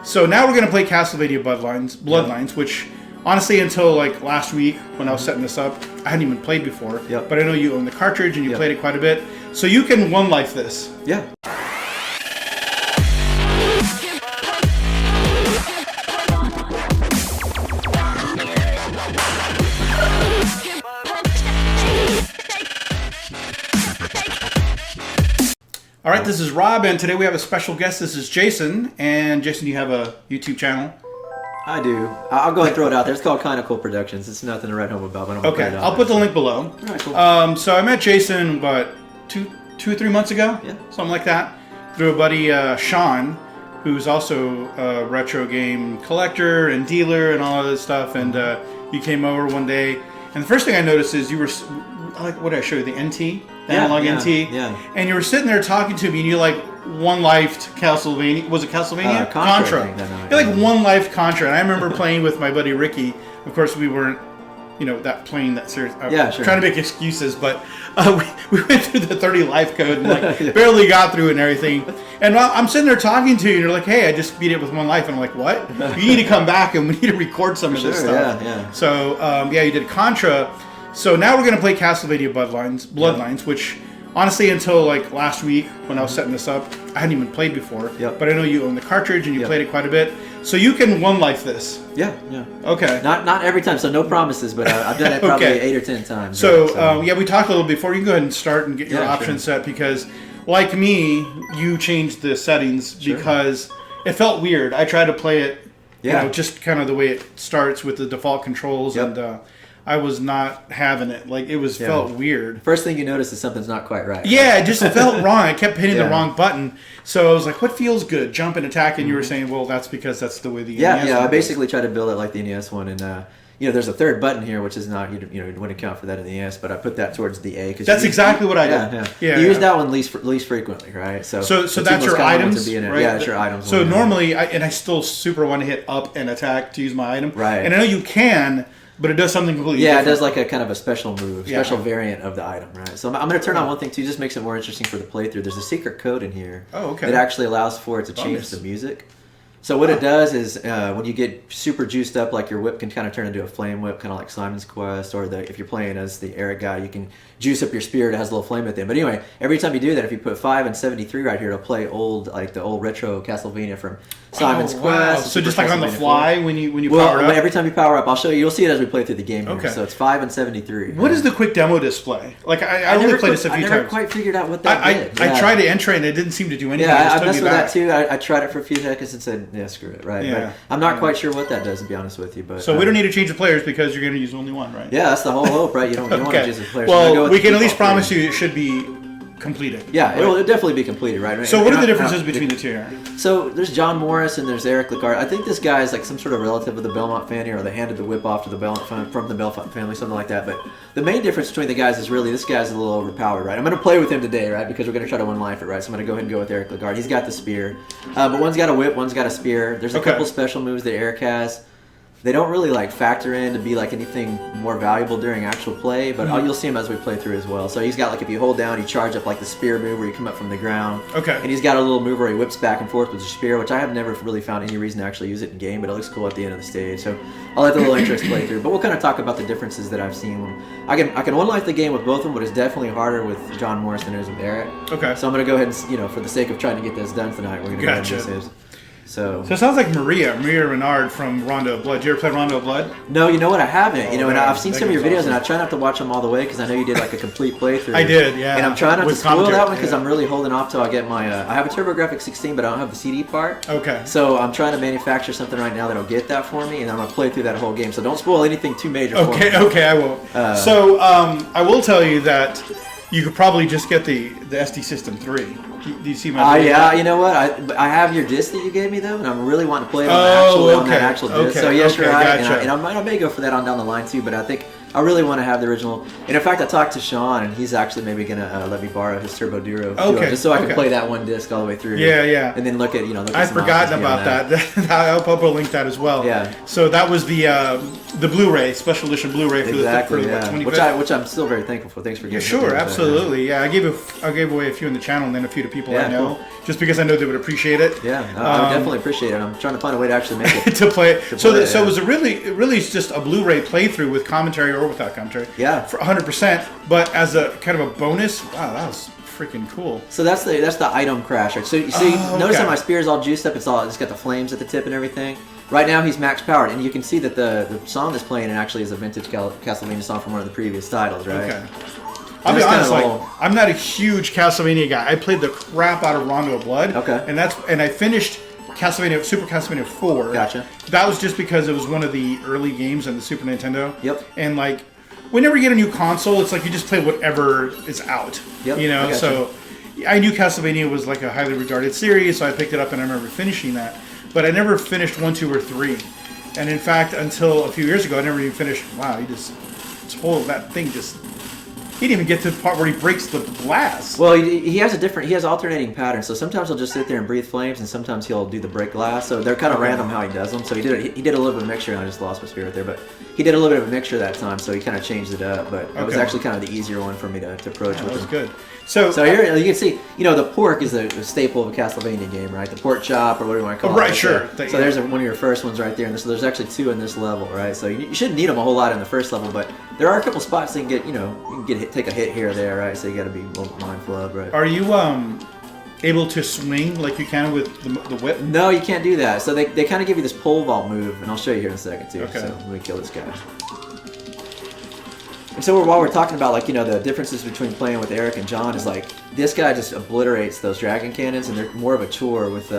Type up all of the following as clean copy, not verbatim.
So now we're going to play Castlevania Bloodlines, which honestly until like last week when I was setting this up, I hadn't even played before. Yep. But I know you own the cartridge and you played it quite a bit. So you can one life this. Yeah. All right, this is Rob, and today we have a special guest. This is Jason. And Jason, you have a YouTube channel? I do. I'll go ahead and throw it out there. It's called Kinda Cool Productions. It's nothing to write home about, but I'm okay. I'll put the link below. All right, cool. So I met Jason, what, two or 3 months ago? Yeah. Something like that. Through a buddy, Sean, who's also a retro game collector and dealer and all of this stuff. And you came over one day, and the first thing I noticed is you were, like, what did I show you? The NT? The analog NT? Yeah. And you were sitting there talking to me, and you like one-lifed Castlevania. Was it Castlevania? Contra. You're like one-life Contra. And I remember playing with my buddy Ricky. Of course, we weren't, that playing that serious. Sure. Trying to make excuses, but we went through the 30 life code and like barely got through it and everything. And I'm sitting there talking to you, and you're like, "Hey, I just beat it with one life." And I'm like, "What? You need to come back, and we need to record some of this stuff." Yeah. So you did Contra. So now we're going to play Castlevania Bloodlines, which honestly until like last week when I was setting this up, I hadn't even played before. Yep. But I know you own the cartridge and you played it quite a bit. So you can one life this. Yeah. Okay. Not every time, so no promises, but I've done it probably 8 or 10 times. So, we talked a little before. You can go ahead and start and get your options set because, like me, you changed the settings because it felt weird. I tried to play it, just kind of the way it starts with the default controls and... I was not having it. Like, it was felt weird. First thing you notice is something's not quite right. Yeah, it just felt wrong. I kept hitting the wrong button. So I was like, what feels good? Jump and attack. And you were saying, well, that's because that's the way the NES I basically tried to build it like the NES one. And, there's a third button here, which is not, you wouldn't count for that in the NES, but I put that towards the A. That's exactly what I did. Yeah. You use that one least frequently, right? So that's your items, right? Yeah, that's your items. So normally, I still super want to hit up and attack to use my item. Right. And I know you can... But it does something completely different. It does like a kind of a special move, special variant of the item, right? So I'm going to turn on one thing too, just makes it more interesting for the playthrough. There's a secret code in here that actually allows for it to change the music. So what it does is when you get super juiced up, like your whip can kind of turn into a flame whip, kind of like Simon's Quest, or if you're playing as the Eric guy, you can juice up your spear. It has a little flame at the end. But anyway, every time you do that, if you put 5 and 73 right here, it'll play the old retro Castlevania from Simon's Quest. So just like on the fly when you power up? Every time you power up, I'll show you. You'll see it as we play through the game here. Okay. So it's 5 and 73. What is the quick demo display? Like I only played this a few times. I never quite figured out what that did. I tried to enter it and it didn't seem to do anything. Yeah, I messed with that too. I tried it for a few seconds and said, yeah, screw it, right? Yeah. But I'm not quite sure what that does, to be honest with you. But so we don't need to change the players because you're going to use only one, right? Yeah, that's the whole hope, right? You don't want to change the players. Well, we can at least promise you it should be completed. Yeah, it'll definitely be completed, right? So what are the differences between the two here? So there's John Morris and there's Eric Legard. I think this guy is like some sort of relative of the Belmont family, or they handed the whip off to the Belmont from the Belmont family, something like that. But the main difference between the guys is really this guy's a little overpowered, right? I'm going to play with him today, right? Because we're going to try to one life it, right? So I'm going to go ahead and go with Eric Legard. He's got the spear, but one's got a whip, one's got a spear. There's a couple special moves that Eric has. They don't really like factor in to be like anything more valuable during actual play, but you'll see him as we play through as well. So he's got like if you hold down, you charge up like the spear move where you come up from the ground. Okay. And he's got a little move where he whips back and forth with the spear, which I have never really found any reason to actually use it in game, but it looks cool at the end of the stage. So I'll let the little interest play through. But we'll kind of talk about the differences that I've seen. I can one life the game with both of them, but it's definitely harder with John Morris than it is with Eric. Okay. So I'm gonna go ahead and for the sake of trying to get this done tonight, we're gonna go ahead and do this. So it sounds like Maria Renard from Rondo of Blood. Did you ever play Rondo of Blood? No, you know what? I haven't. And I've seen some of your videos, and I try not to watch them all the way because I know you did like a complete playthrough. I did, yeah. And I'm trying not to spoil that one because I'm really holding off till I get my. I have a TurboGrafx 16, but I don't have the CD part. Okay. So I'm trying to manufacture something right now that'll get that for me, and I'm gonna play through that whole game. So don't spoil anything too major. For me. Okay, I won't. I will tell you that you could probably just get the SD System 3. Do you see my video? Yeah, you know what? I have your disc that you gave me though, and I'm really wanting to play it on that actual disc. So yes, you're right. Gotcha. And I may go for that on down the line too, but I think I really want to have the original. And in fact, I talked to Sean, and he's actually maybe gonna let me borrow his Turbo Duro, just so I can play that one disc all the way through. Yeah. And then look at I'd forgotten about that. I'll link that as well. Yeah. So that was the Blu-ray, special edition Blu-ray for the 25th? Which I'm still very thankful for. Thanks for giving. Sure, absolutely. Yeah, I gave away a few in the channel and then a few to people I know, just because I know they would appreciate it. Yeah, I would definitely appreciate it. I'm trying to find a way to actually make it to play it. So it was a really just a Blu-ray playthrough with commentary or without commentary. Yeah, for 100%. But as a kind of a bonus, wow, that was freaking cool. So that's the item crash. Right? So you see, notice how my spear is all juiced up. It's got the flames at the tip and everything. Right now he's max powered, and you can see that the song that's playing actually is a vintage Castlevania song from one of the previous titles, right? Okay. I'll be honest, I'm not a huge Castlevania guy. I played the crap out of Rondo of Blood. Okay. And I finished Super Castlevania 4. Gotcha. That was just because it was one of the early games on the Super Nintendo. Yep. And like, whenever you get a new console, it's like you just play whatever is out. Yep. You know, so I knew Castlevania was like a highly regarded series, so I picked it up and I remember finishing that. But I never finished 1, 2, or 3. And in fact, until a few years ago, I never even finished. Wow, that thing just. He didn't even get to the part where he breaks the glass. Well, he has alternating patterns. So sometimes he'll just sit there and breathe flames, and sometimes he'll do the break glass. So they're kind of random how he does them. So he did a little bit of a mixture, and I just lost my spirit there. But he did a little bit of a mixture that time, so he kind of changed it up. But it was actually kind of the easier one for me to approach with. That was him. good. So here you can see, the pork is a staple of a Castlevania game, right? The pork chop, or whatever you want to call it. Right, sure. So there's one of your first ones right there, and so there's actually 2 in this level, right? So you shouldn't need them a whole lot in the first level, but there are a couple spots that you can take a hit here or there, right? So you got to be mindful of, right? Are you able to swing like you can with the whip? No, you can't do that. So they kind of give you this pole vault move, and I'll show you here in a second too. Okay. So let me kill this guy. And so while we're talking about the differences between playing with Eric and John is this guy just obliterates those dragon cannons, and they're more of a chore with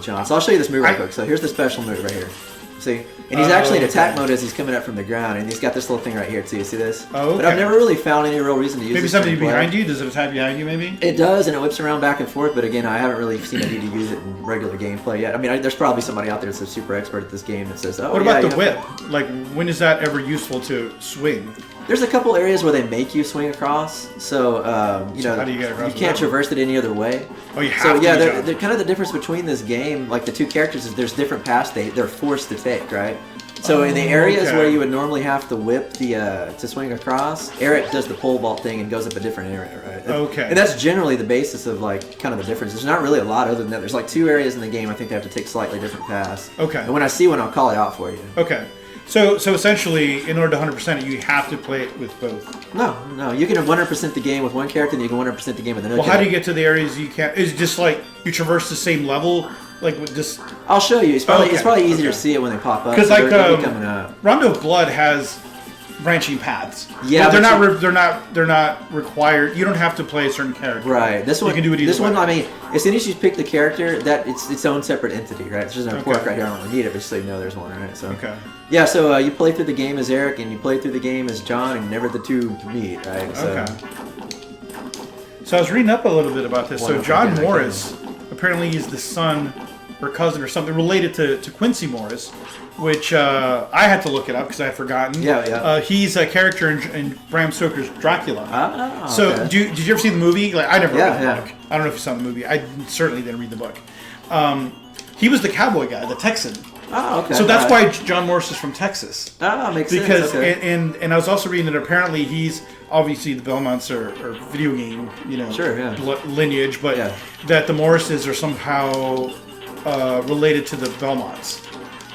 John. So I'll show you this move real quick. So here's the special move right here. See? And he's actually in attack mode as he's coming up from the ground, and he's got this little thing right here too. You see this? Oh, okay. But I've never really found any real reason to use maybe this. Maybe something behind you? Does it attack behind you maybe? It does, and it whips around back and forth, but again, I haven't really seen a need to use it in regular gameplay yet. I mean, there's probably somebody out there that's a super expert at this game that says, what about the whip? Like, when is that ever useful to swing? There's a couple areas where they make you swing across, so so how do you get across? You can't traverse it any other way. Oh, you have to. So they're kind of the difference between this game, like the 2 characters, is there's different paths they're forced to take, right? So in the areas where you would normally have to whip to swing across, Eric does the pole vault thing and goes up a different area, right? Okay. And that's generally the basis of kind of the difference. There's not really a lot other than that. There's 2 areas in the game I think they have to take slightly different paths. Okay. And when I see one, I'll call it out for you. Okay. So essentially, in order to 100% it, you have to play it with both. No. You can 100% the game with one character, and you can 100% the game with another. Well, how do you get to the areas you can't? Is it just like you traverse the same level, like with this? I'll show you. It's probably easier to see it when they pop up. Because they're coming up. Rondo of Blood has branching paths. Yeah, they're not required. You don't have to play a certain character. Right. This one, you can do it either this way. one, I mean, as soon as you pick the character, that it's its own separate entity, right? There's a pork right here. I don't really need it, but just so you know, there's one, right? So. Okay. Yeah. So you play through the game as Eric, and you play through the game as John, and never the 2 meet, right? So. Okay. So I was reading up a little bit about this. So John Morris, apparently he's the son or cousin or something related to Quincy Morris, which I had to look it up because I had forgotten. Yeah. He's a character in Bram Stoker's Dracula. Ah, so okay. did you ever see the movie? Like I never read the Yeah. book. I don't know if you saw the movie. I certainly didn't read the book. He was the cowboy guy, the Texan. Oh, okay. So that's why John Morris is from Texas. Makes sense. Because okay. and I was also reading that apparently he's obviously the Belmonts are video game lineage, but that the Morrises are somehow related to the Belmonts.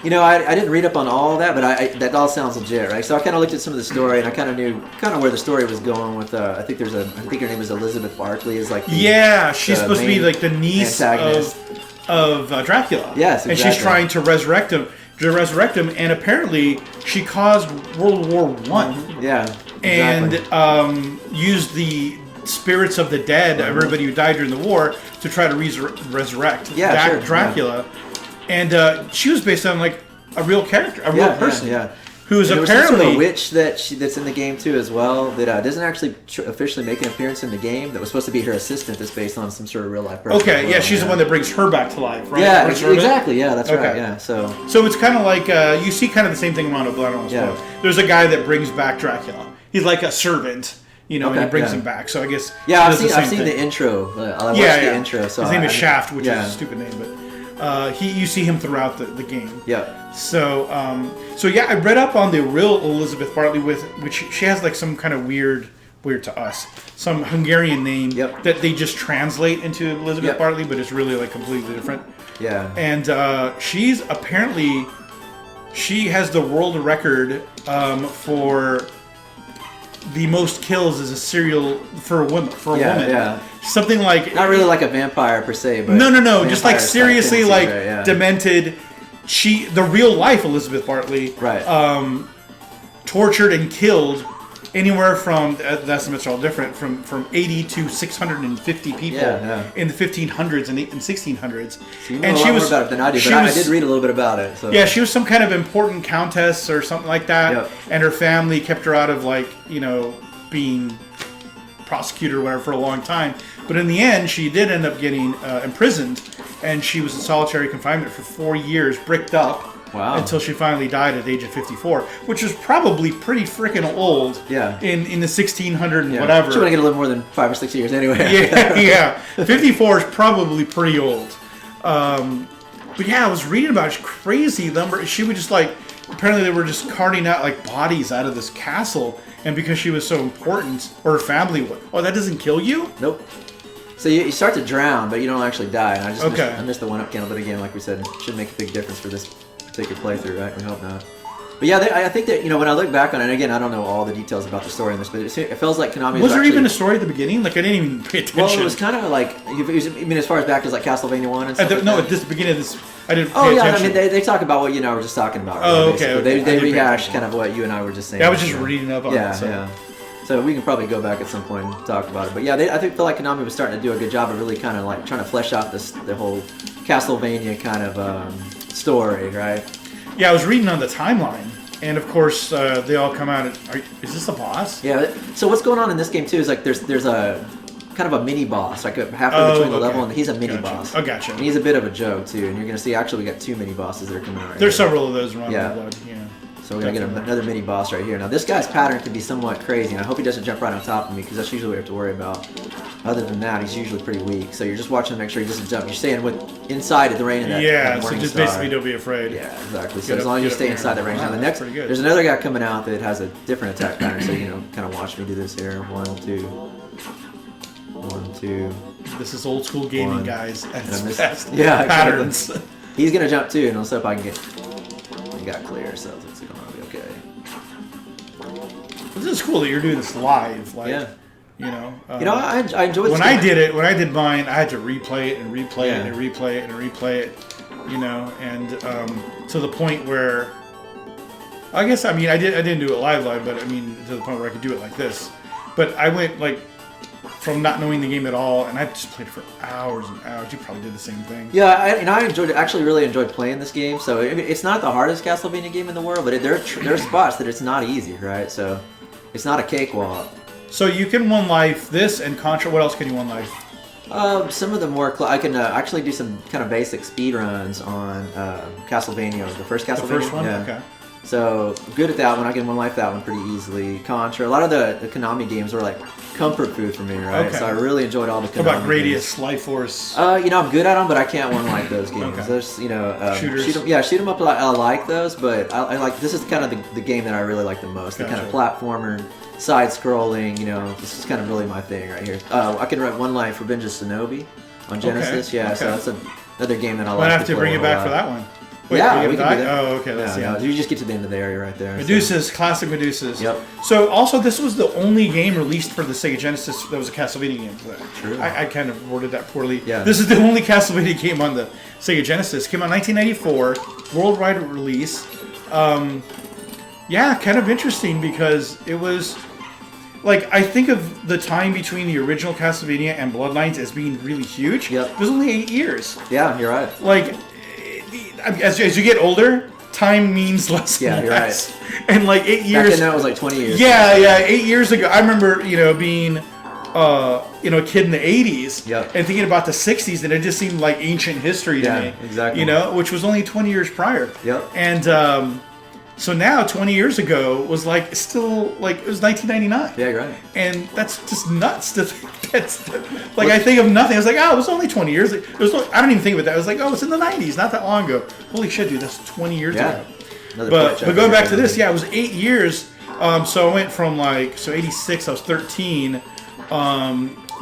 I didn't read up on all of that, but that all sounds legit, right? So I kind of looked at some of the story, and I kind of knew where the story was going with. I think her name is Elizabeth Barkley. Is she's supposed to be like the niece of Dracula. Yes, exactly. And she's trying to resurrect him, and apparently she caused World War I. Mm-hmm. Yeah, exactly. And used the spirits of the dead, everybody who died during the war, to try to resurrect Dracula. Yeah. And she was based on like a real character, a real person. Yeah. Who's apparently sort of a witch that's in the game too as well. That doesn't actually officially make an appearance in the game. That was supposed to be her assistant. That's based on some sort of real life person. Okay, yeah, she's the one that brings her back to life, right? Yeah, exactly. Yeah, that's right. Yeah, so it's kind of like you see kind of the same thing around Bloodlines Complete. There's a guy that brings back Dracula. He's like a servant. And he brings him back. So I guess I've seen the intro. I watched the intro. So his name is Shaft, which is a stupid name, but you see him throughout the game. Yeah. So I read up on the real Elizabeth Bartley which she has like some kind of weird weird to us. Some Hungarian name that they just translate into Elizabeth Bartley, but it's really like completely different. Yeah. And she's apparently, she has the world record for the most kills as a serial for a woman. Yeah. Something like, not really like a vampire per se, but no, just like seriously like demented. The real life Elizabeth Bartley, tortured and killed anywhere from, the estimates are all different, from 80 to 650 people in the 1500s and 1600s. So you know a lot more about it than I do, but I did read a little bit about it. So. Yeah, she was some kind of important countess or something like that, and her family kept her out of, like, being prosecuted or whatever for a long time. But in the end, she did end up getting imprisoned, and she was in solitary confinement for 4 years, bricked up. Wow. Until she finally died at the age of 54, which was probably pretty freaking old. Yeah. In the 1600 and whatever. She would get a little more than 5 or 6 years anyway. Yeah. 54 is probably pretty old. But yeah, I was reading about it. Crazy number. She would just apparently they were just carting out like bodies out of this castle, and because she was so important, or her family would. Oh, that doesn't kill you? Nope. So you start to drown, but you don't actually die. And I missed the 1-up candle, but again, like we said, it should make a big difference for this particular playthrough, right? We hope not. But yeah, I think that, when I look back on it, and again, I don't know all the details about the story in this, but it feels like Konami was there even a story at the beginning? Like, I didn't even pay attention. Well, it was kind of like, as far as back as like Castlevania 1 and stuff at this beginning of this, I didn't pay attention. I mean, they talk about what you and I were just talking about. Oh, okay. They rehash kind of what you and I were just saying. Yeah, I was just reading up on it. Yeah. So we can probably go back at some point and talk about it. But yeah, I feel like Konami was starting to do a good job of really kind of like trying to flesh out the whole Castlevania kind of story, right? Yeah, I was reading on the timeline, and of course they all come out. Is this a boss? Yeah. So what's going on in this game too is like there's a kind of a mini boss, like halfway between the level, and he's a mini boss. Oh, gotcha. And he's a bit of a joke too, and you're gonna see actually we got 2 mini bosses that are coming out. Right There's here. several of those around the blood. Yeah. So we're gonna get another mini boss right here. Now this guy's pattern can be somewhat crazy, and I hope he doesn't jump right on top of me because that's usually what we have to worry about. Other than that, he's usually pretty weak. So you're just watching to make sure he doesn't jump. You're staying inside of the range of that. Yeah, so just basically don't be afraid. Yeah, exactly. So as long as you stay inside the range. Now there's another guy coming out that has a different attack pattern. So kind of watch me do this here. 1, 2, 1, 2. This is old school gaming, guys. And best patterns. He's gonna jump too, and let's hope I can get. We got clear, so it's gonna be okay. This is cool that you're doing this live. Yeah. I enjoyed when I did mine, I had to replay it and replay it and replay it and replay it, and to the point where I guess I didn't do it live, but I mean to the point where I could do it like this. But I went like from not knowing the game at all, and I just played it for hours and hours. You probably did the same thing. Yeah, I actually really enjoyed playing this game. So I mean, it's not the hardest Castlevania game in the world, but there are spots that it's not easy, right? So it's not a cakewalk. So you can one life this and Contra. What else can you one life? Some of the more I can actually do some kind of basic speed runs on Castlevania, the first Castlevania. The first one, okay. So good at that one. I can one life that one pretty easily. Contra. A lot of the Konami games were like comfort food for me, right? Okay. So I really enjoyed all the Konami. What about Gradius, Life Force? I'm good at them, but I can't one like those games. Okay. There's shooters. Shoot 'em up. I like those, but I like this is kind of the game that I really like the most. Gotcha. The kind of platformer, side-scrolling. This is kind of really my thing right here. I can write one life, Revenge of Shinobi, on Genesis. Okay. Yeah, so that's another game that I like. I'll have to bring it back for that one. Wait, yeah, we can do that. Oh, okay. Let's see. You just get to the end of the area right there. Medusas, classic Medusas. Yep. So also, this was the only game released for the Sega Genesis that was a Castlevania game. True. I kind of worded that poorly. Yeah. This is the only Castlevania game on the Sega Genesis. Came out in 1994, worldwide release. Kind of interesting because it was like I think of the time between the original Castlevania and Bloodlines as being really huge. Yep. It was only 8 years. Yeah, you're right. Like. As you get older, time means less. Yeah, you're right. And like 8 years. Back then, that was like 20 years. Yeah. 8 years ago, I remember being a kid in the 80s and thinking about the 60s, and it just seemed like ancient history to me. Exactly. Which was only 20 years prior. Yep. And so now, 20 years ago was like still like it was 1999. Yeah, you're right. And that's just nuts to think. I think of nothing. I was like, it was only 20 years. I don't even think of it that. I was like, it's in the 90s, not that long ago. Holy shit, dude, that's 20 years ago. But going back to this, it was 8 years So I went from 86. I was 13.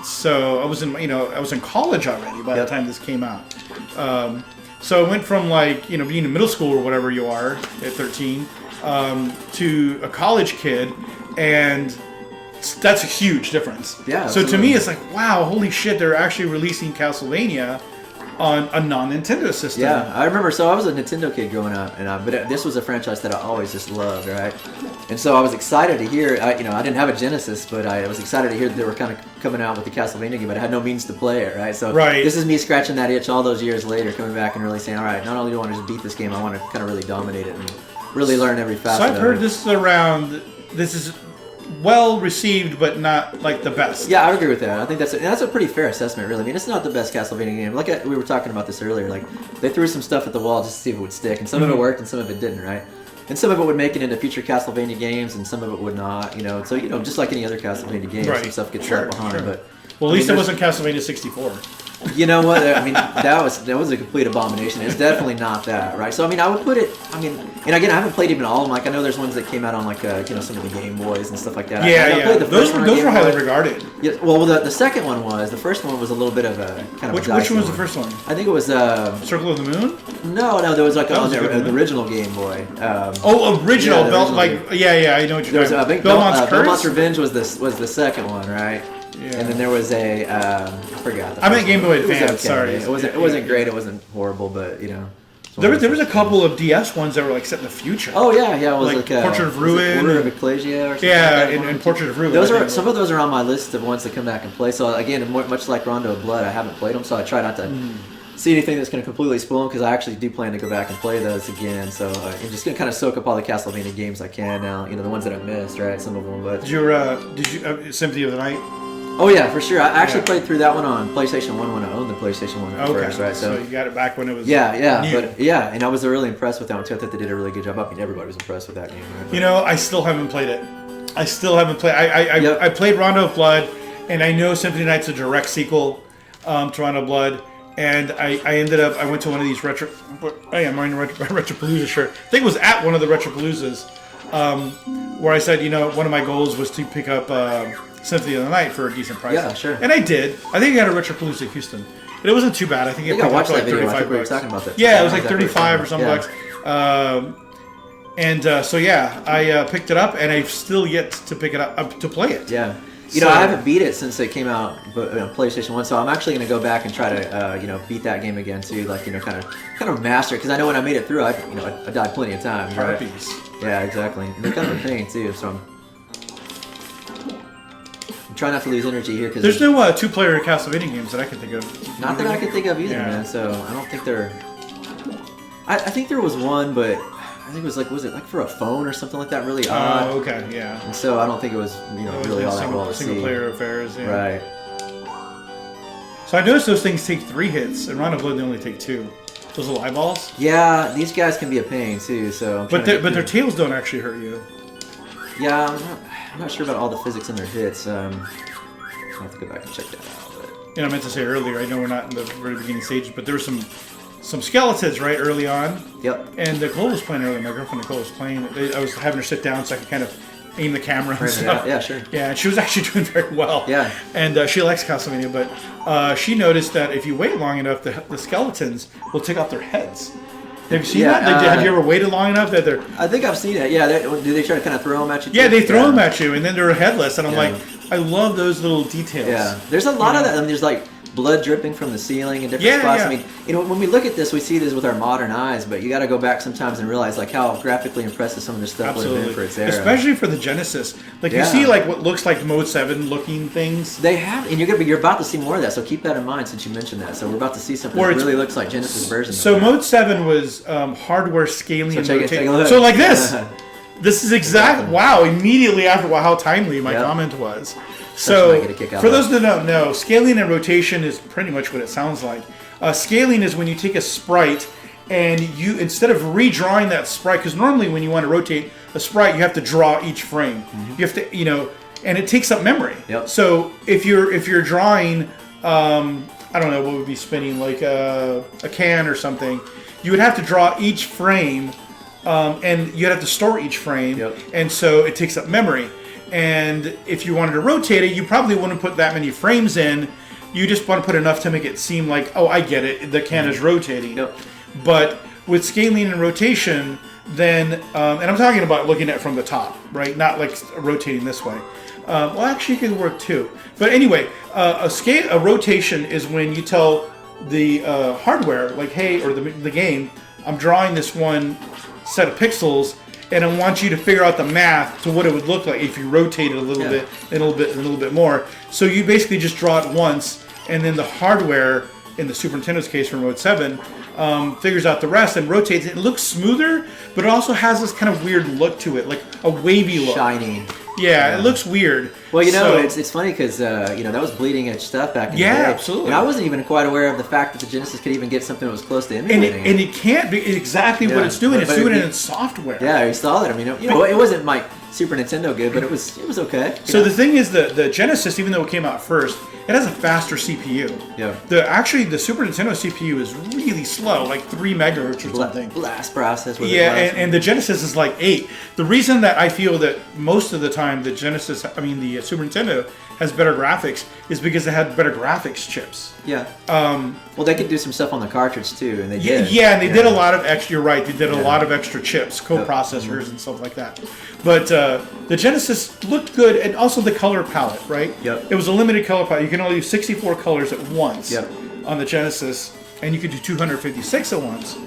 So I was in college already by the time this came out. So I went from being in middle school or whatever you are at 13 to a college kid, and that's a huge difference. Yeah. So to me, it's like, wow, holy shit, they're actually releasing Castlevania on a non-Nintendo system. Yeah, I remember. So I was a Nintendo kid growing up, but this was a franchise that I always just loved, right? And so I was excited to hear. I didn't have a Genesis, but I was excited to hear that they were kind of coming out with the Castlevania game, but I had no means to play it, right? So this is me scratching that itch all those years later, coming back and really saying, all right, not only do I want to just beat this game, I want to kind of really dominate it and really learn every facet. So I've heard this is well received, but not the best. Yeah, I agree with that. I think that's a pretty fair assessment, really. I mean, it's not the best Castlevania game. We were talking about this earlier. They threw some stuff at the wall just to see if it would stick, and some of it worked, and some of it didn't, right? And some of it would make it into future Castlevania games, and some of it would not. So just like any other Castlevania game, some stuff gets left behind. Sure. But at least it wasn't Castlevania 64. You know what? I mean, that was a complete abomination. It's definitely not that, right? So I would put it. And again, I haven't played even all of them. I know there's ones that came out on some of the Game Boys and stuff like that. Yeah, yeah. Those were highly regarded. Yeah. Well, the second one was. The first one was a little bit of a kind of. Which one was the first one? I think it was Circle of the Moon. No, there was the original Game Boy. Original yeah, Belt, I know what you're talking about. Belmont's Revenge was the second one, right? Yeah. And then there was I forgot. I meant Game Boy Advance. Sorry, it wasn't great. It wasn't horrible, but There was a couple of DS ones that were set in the future. Oh yeah. It was Portrait of Ruin, Order of Ecclesia, or something. Yeah, and Portrait of Ruin. Some of those are on my list of ones to come back and play. So again, much like Rondo of Blood, I haven't played them, so I try not to see anything that's going to completely spoil them, because I actually do plan to go back and play those again. So I'm just going to kind of soak up all the Castlevania games I can now. The ones that I've missed, right? Some of them, but did you Symphony of the Night? Oh yeah, for sure. I actually played through that one on PlayStation 1 when I owned the PlayStation 1 first, right? So you got it back when it was new. But and I was really impressed with that one too. I thought they did a really good job. I mean, everybody was impressed with that game. Right? I still haven't played it. I played Rondo of Blood, and I know Symphony of the Night's a direct sequel to Rondo of Blood, and I went to one of these I'm wearing a Retropalooza shirt. I think it was at one of the Retropaloozas, where I said, one of my goals was to pick up Symphony of the Night for a decent price. Yeah, sure. And I did. I think I got a Retropalooza Houston. And it wasn't too bad. I think it watched that video. $35. We were talking about that. Yeah, it was like 35 or something bucks. I picked it up, and I've still yet to pick it up to play it. Yeah. I haven't beat it since it came out, but PlayStation 1. So I'm actually going to go back and try to, beat that game again too. kind of master it, because I know when I made it through, I died plenty of times. Right? Harpies. Yeah, exactly. And they're kind of a pain too. So I'm trying not to lose energy here, because there's no two-player Castlevania games that I can think of. Not that I can think of either, man. So I don't think they're. I think there was one, but I think it was was it for a phone or something like that? Really odd. Oh, okay, yeah. And so I don't think it was really all that well received. Single-player affairs, yeah. Right. So I noticed those things take 3 hits, and Rondo of Blood they only take 2. Those little eyeballs. Yeah, these guys can be a pain too. So. But their tails don't actually hurt you. Yeah, I'm not sure about all the physics in their hits. I'll have to go back and check that out. But. I meant to say earlier, I know we're not in the very beginning stages, but there were some skeletons right early on. Yep. And Nicole was playing earlier. My girlfriend Nicole was playing. I was having her sit down so I could kind of aim the camera and stuff. Yeah, sure. Yeah, and she was actually doing very well. Yeah. And she likes Castlevania, but she noticed that if you wait long enough, the skeletons will take off their heads. Have you seen that? Have you ever waited long enough that they're... I think I've seen it. Yeah. Do they try to kind of throw them at you? Yeah, they throw them at you, and then they're headless. And I'm like, I love those little details. Yeah. There's a lot of that. I mean, there's blood dripping from the ceiling in different spots. Yeah. I mean, when we look at this, we see this with our modern eyes, but you got to go back sometimes and realize how graphically impressive some of this stuff would have been for its era. Especially for the Genesis. You see what looks like Mode 7 looking things. They have, and you're about to see more of that, so keep that in mind since you mentioned that. So we're about to see something that really looks like Genesis version. So Mode 7 was hardware scaling and rotating. Take a look. So like this. This is exact. Wow! Immediately after how timely my comment was. So, for those that don't know, scaling and rotation is pretty much what it sounds like. Scaling is when you take a sprite and you, instead of redrawing that sprite, because normally when you want to rotate a sprite, you have to draw each frame. Mm-hmm. You have to, and it takes up memory. Yep. So if you're drawing, I don't know what would be spinning, like a can or something, you would have to draw each frame and you'd have to store each frame, Yep. and so it takes up memory. And if you wanted to rotate it, you probably wouldn't put that many frames in. You just want to put enough to make it seem like, oh, I get it, the can is rotating. Yep. But with scaling and rotation, then, and I'm talking about looking at it from the top, right? Not like rotating this way. Well, actually, it could work too. But anyway, a rotation is when you tell the hardware, like, hey, or the game, I'm drawing this one set of pixels, and I want you to figure out the math to what it would look like if you rotate it a little bit, and a little bit more. So you basically just draw it once, and then the hardware, in the Super Nintendo's case from Mode 7, figures out the rest and rotates it. It looks smoother, but it also has this kind of weird look to it, like a wavy look. Shiny. Yeah, it looks weird. Well, it's funny because that was bleeding edge stuff back in the day. Yeah, absolutely. And I wasn't even quite aware of the fact that the Genesis could even get something that was close to emulating and it can't be exactly what it's doing. It's doing it in software. Yeah, you saw it. I mean, it wasn't like Super Nintendo good, but it was okay. So the thing is, the Genesis, even though it came out first, it has a faster CPU. Yeah. The Super Nintendo CPU is really slow, like 3 megahertz or something. Blast process. Yeah, and the Genesis is like 8. The reason that I feel that most of the time the Super Nintendo has better graphics is because it had better graphics chips. Yeah. Well, they could do some stuff on the cartridge too, and they did. Yeah, and they did a lot of extra. You're right. They did a lot of extra chips, co-processors, and stuff like that. But the Genesis looked good, and also the color palette, right? Yep. It was a limited color palette. You can only use 64 colors at once on the Genesis, and you could do 256 at once.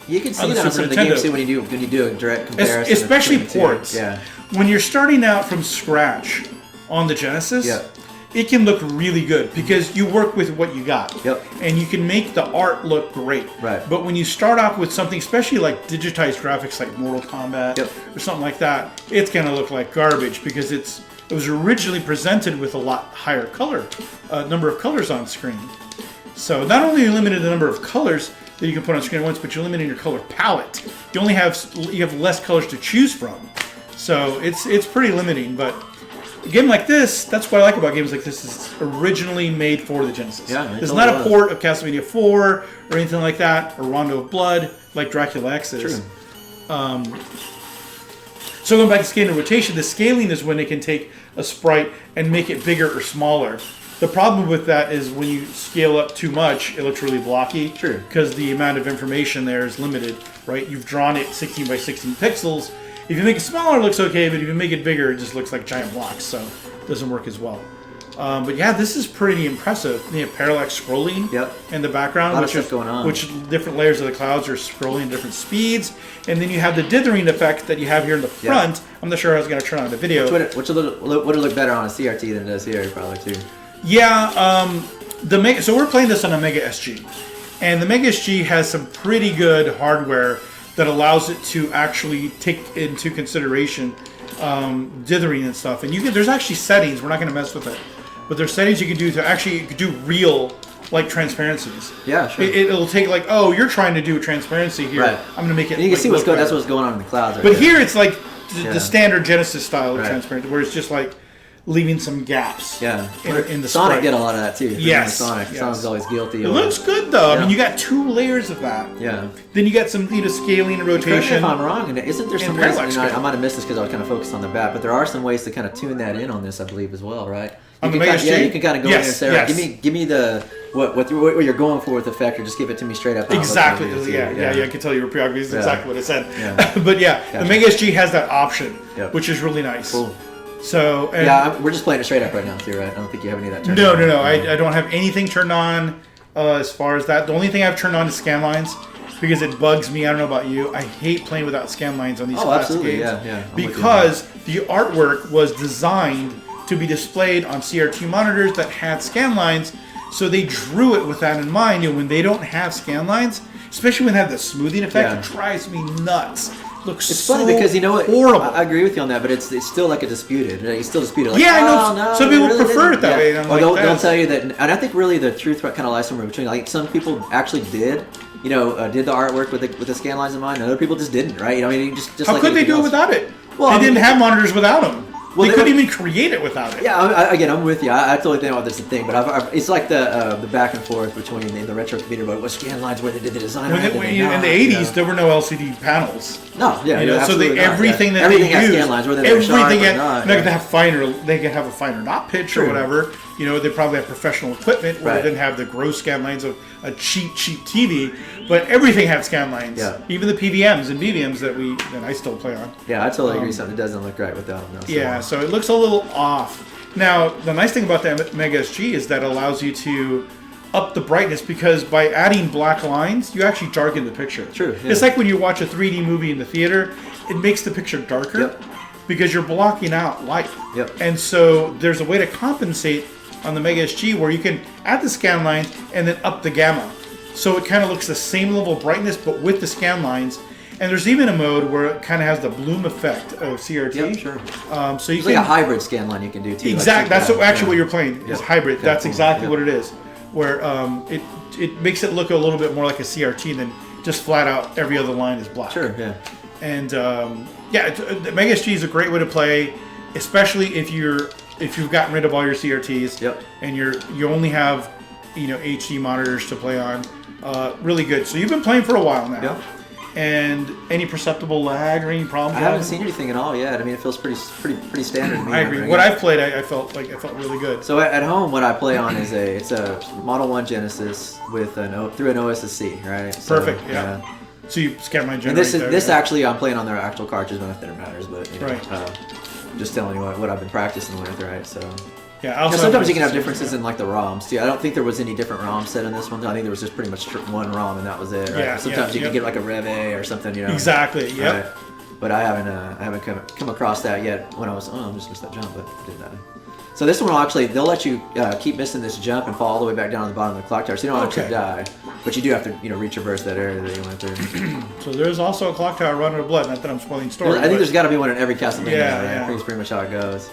You can see that on some of the games too when you do a direct comparison. Especially ports. Yeah. When you're starting out from scratch on the Genesis, it can look really good because you work with what you got. Yep. And you can make the art look great. Right. But when you start off with something, especially like digitized graphics like Mortal Kombat or something like that, it's going to look like garbage because it was originally presented with a lot higher number of colors on screen. So not only are you limited the number of colors that you can put on screen at once, but you're limiting your color palette. You have less colors to choose from. So it's pretty limiting, but a game like this, that's what I like about games like this, is it's originally made for the Genesis. Yeah, it's not a port of Castlevania 4 or anything like that, or Rondo of Blood, like Dracula X is. True. So going back to scaling and rotation, the scaling is when it can take a sprite and make it bigger or smaller. The problem with that is when you scale up too much, it looks really blocky. True. Because the amount of information there is limited, right? You've drawn it 16 by 16 pixels. If you make it smaller, it looks okay, but if you make it bigger, it just looks like giant blocks, so it doesn't work as well. But yeah, this is pretty impressive. You have parallax scrolling in the background, which different layers of the clouds are scrolling at different speeds, and then you have the dithering effect that you have here in the front. I'm not sure how it's going to turn on the video. Which would look better on a CRT than it does here, probably too. Yeah, so we're playing this on a Mega SG, and the Mega SG has some pretty good hardware that allows it to actually take into consideration dithering and stuff. And there's actually settings. We're not going to mess with it, but there's settings you can do to actually do real like transparencies. Yeah, sure. It'll take like, oh, you're trying to do a transparency here. Right. I'm going to make it. And you can see that's what's going on in the clouds. But here it's like the standard Genesis style of transparency, where it's just like leaving some gaps. Yeah. In the Sonic sprite. did a lot of that too. Yes. Sonic's always guilty. It looks good though. I mean, you got 2 layers of that. Yeah. Then you got some scaling and rotation. Correct me if I'm wrong. And isn't there some ways? I might have missed this because I was kind of focused on the bat, but there are some ways to kind of tune that in on this, I believe, as well, right? You can kind of go in and say, right, give me the what you're going for with the effect, or just give it to me straight up. Exactly. I can tell you were preoccupied. That's exactly what I said. Yeah. But the Mega SG has that option, which is really nice. Cool. So we're just playing it straight up right now too, right? I don't think you have any of that turned on. No. I don't have anything turned on as far as that. The only thing I've turned on is scan lines because it bugs me. I don't know about you. I hate playing without scan lines on these classic games. Yeah. Because the artwork was designed to be displayed on CRT monitors that had scan lines, so they drew it with that in mind. And when they don't have scan lines, especially when they have the smoothing effect, it drives me nuts. It's funny because you know what? Horrible. I agree with you on that, but it's still like a disputed. It's still disputed. Like, I know. Some people prefer it that way. And they'll tell you that, and I think really the truth kind of lies somewhere between. Like some people actually did the artwork with the scan lines in mind, and other people just didn't. Right? I mean, just how like could they do it without it? Well, they didn't have monitors without them. Well, they couldn't even create it without it. Yeah, again, I'm with you. I totally think about this thing, but it's like the back and forth between the retro computer, but what scan lines where they did the design. In the 80s, there were no LCD panels. No, yeah, so everything that everything they used, scan lines, whether they're sharp or not. They could have a finer knot pitch or whatever. They probably have professional equipment where they didn't have the gross scan lines of a cheap TV, but everything had scan lines. Yeah. Even the PVMs and BVMs that I still play on. Yeah, I totally agree. Something doesn't look right without them. Yeah, so it looks a little off. Now, the nice thing about the Mega SG is that it allows you to up the brightness, because by adding black lines, you actually darken the picture. True. Yeah. It's like when you watch a 3D movie in the theater, it makes the picture darker because you're blocking out light. Yep. And so there's a way to compensate on the Mega SG where you can add the scan lines and then up the gamma. So it kind of looks the same level of brightness, but with the scan lines. And there's even a mode where it kind of has the bloom effect of CRT. Yep, sure. So you it's can, like a hybrid scan line you can do too. Exactly. That's what you're playing is hybrid. That's exactly what it is. Where it makes it look a little bit more like a CRT than just flat out every other line is black. Sure. Yeah. And the Mega SG is a great way to play, especially if you've gotten rid of all your CRTs. Yep. And you only have HD monitors to play on. Really good. So you've been playing for a while now. Yep. And any perceptible lag or any problems? I haven't seen anything at all yet. I mean, it feels pretty standard to me. I agree. What I've played, I felt really good. So at home, what I play on is it's a Model 1 Genesis with through an OSSC, right? So, perfect. Yeah. So you scan my generator. And this actually, I'm playing on their actual cartridge, not that it matters, but just telling you what I've been practicing with, right? So. Yeah, sometimes you can have differences in like the ROMs too. I don't think there was any different ROM set in this one. I think there was just pretty much one ROM and that was it. Right? Yeah, sometimes you can get like a Rev A or something. Exactly. Yep. Right? But I haven't come across that yet. When I just missed that jump, but I did that. So this one they'll let you keep missing this jump and fall all the way back down to the bottom of the clock tower. So you don't actually die, but you do have to retraverse that area that you went through. So there's also a clock tower running to blood. Not that I'm spoiling story. I think there's got to be one in every Castlevania. Yeah, right? I think it's pretty much how it goes.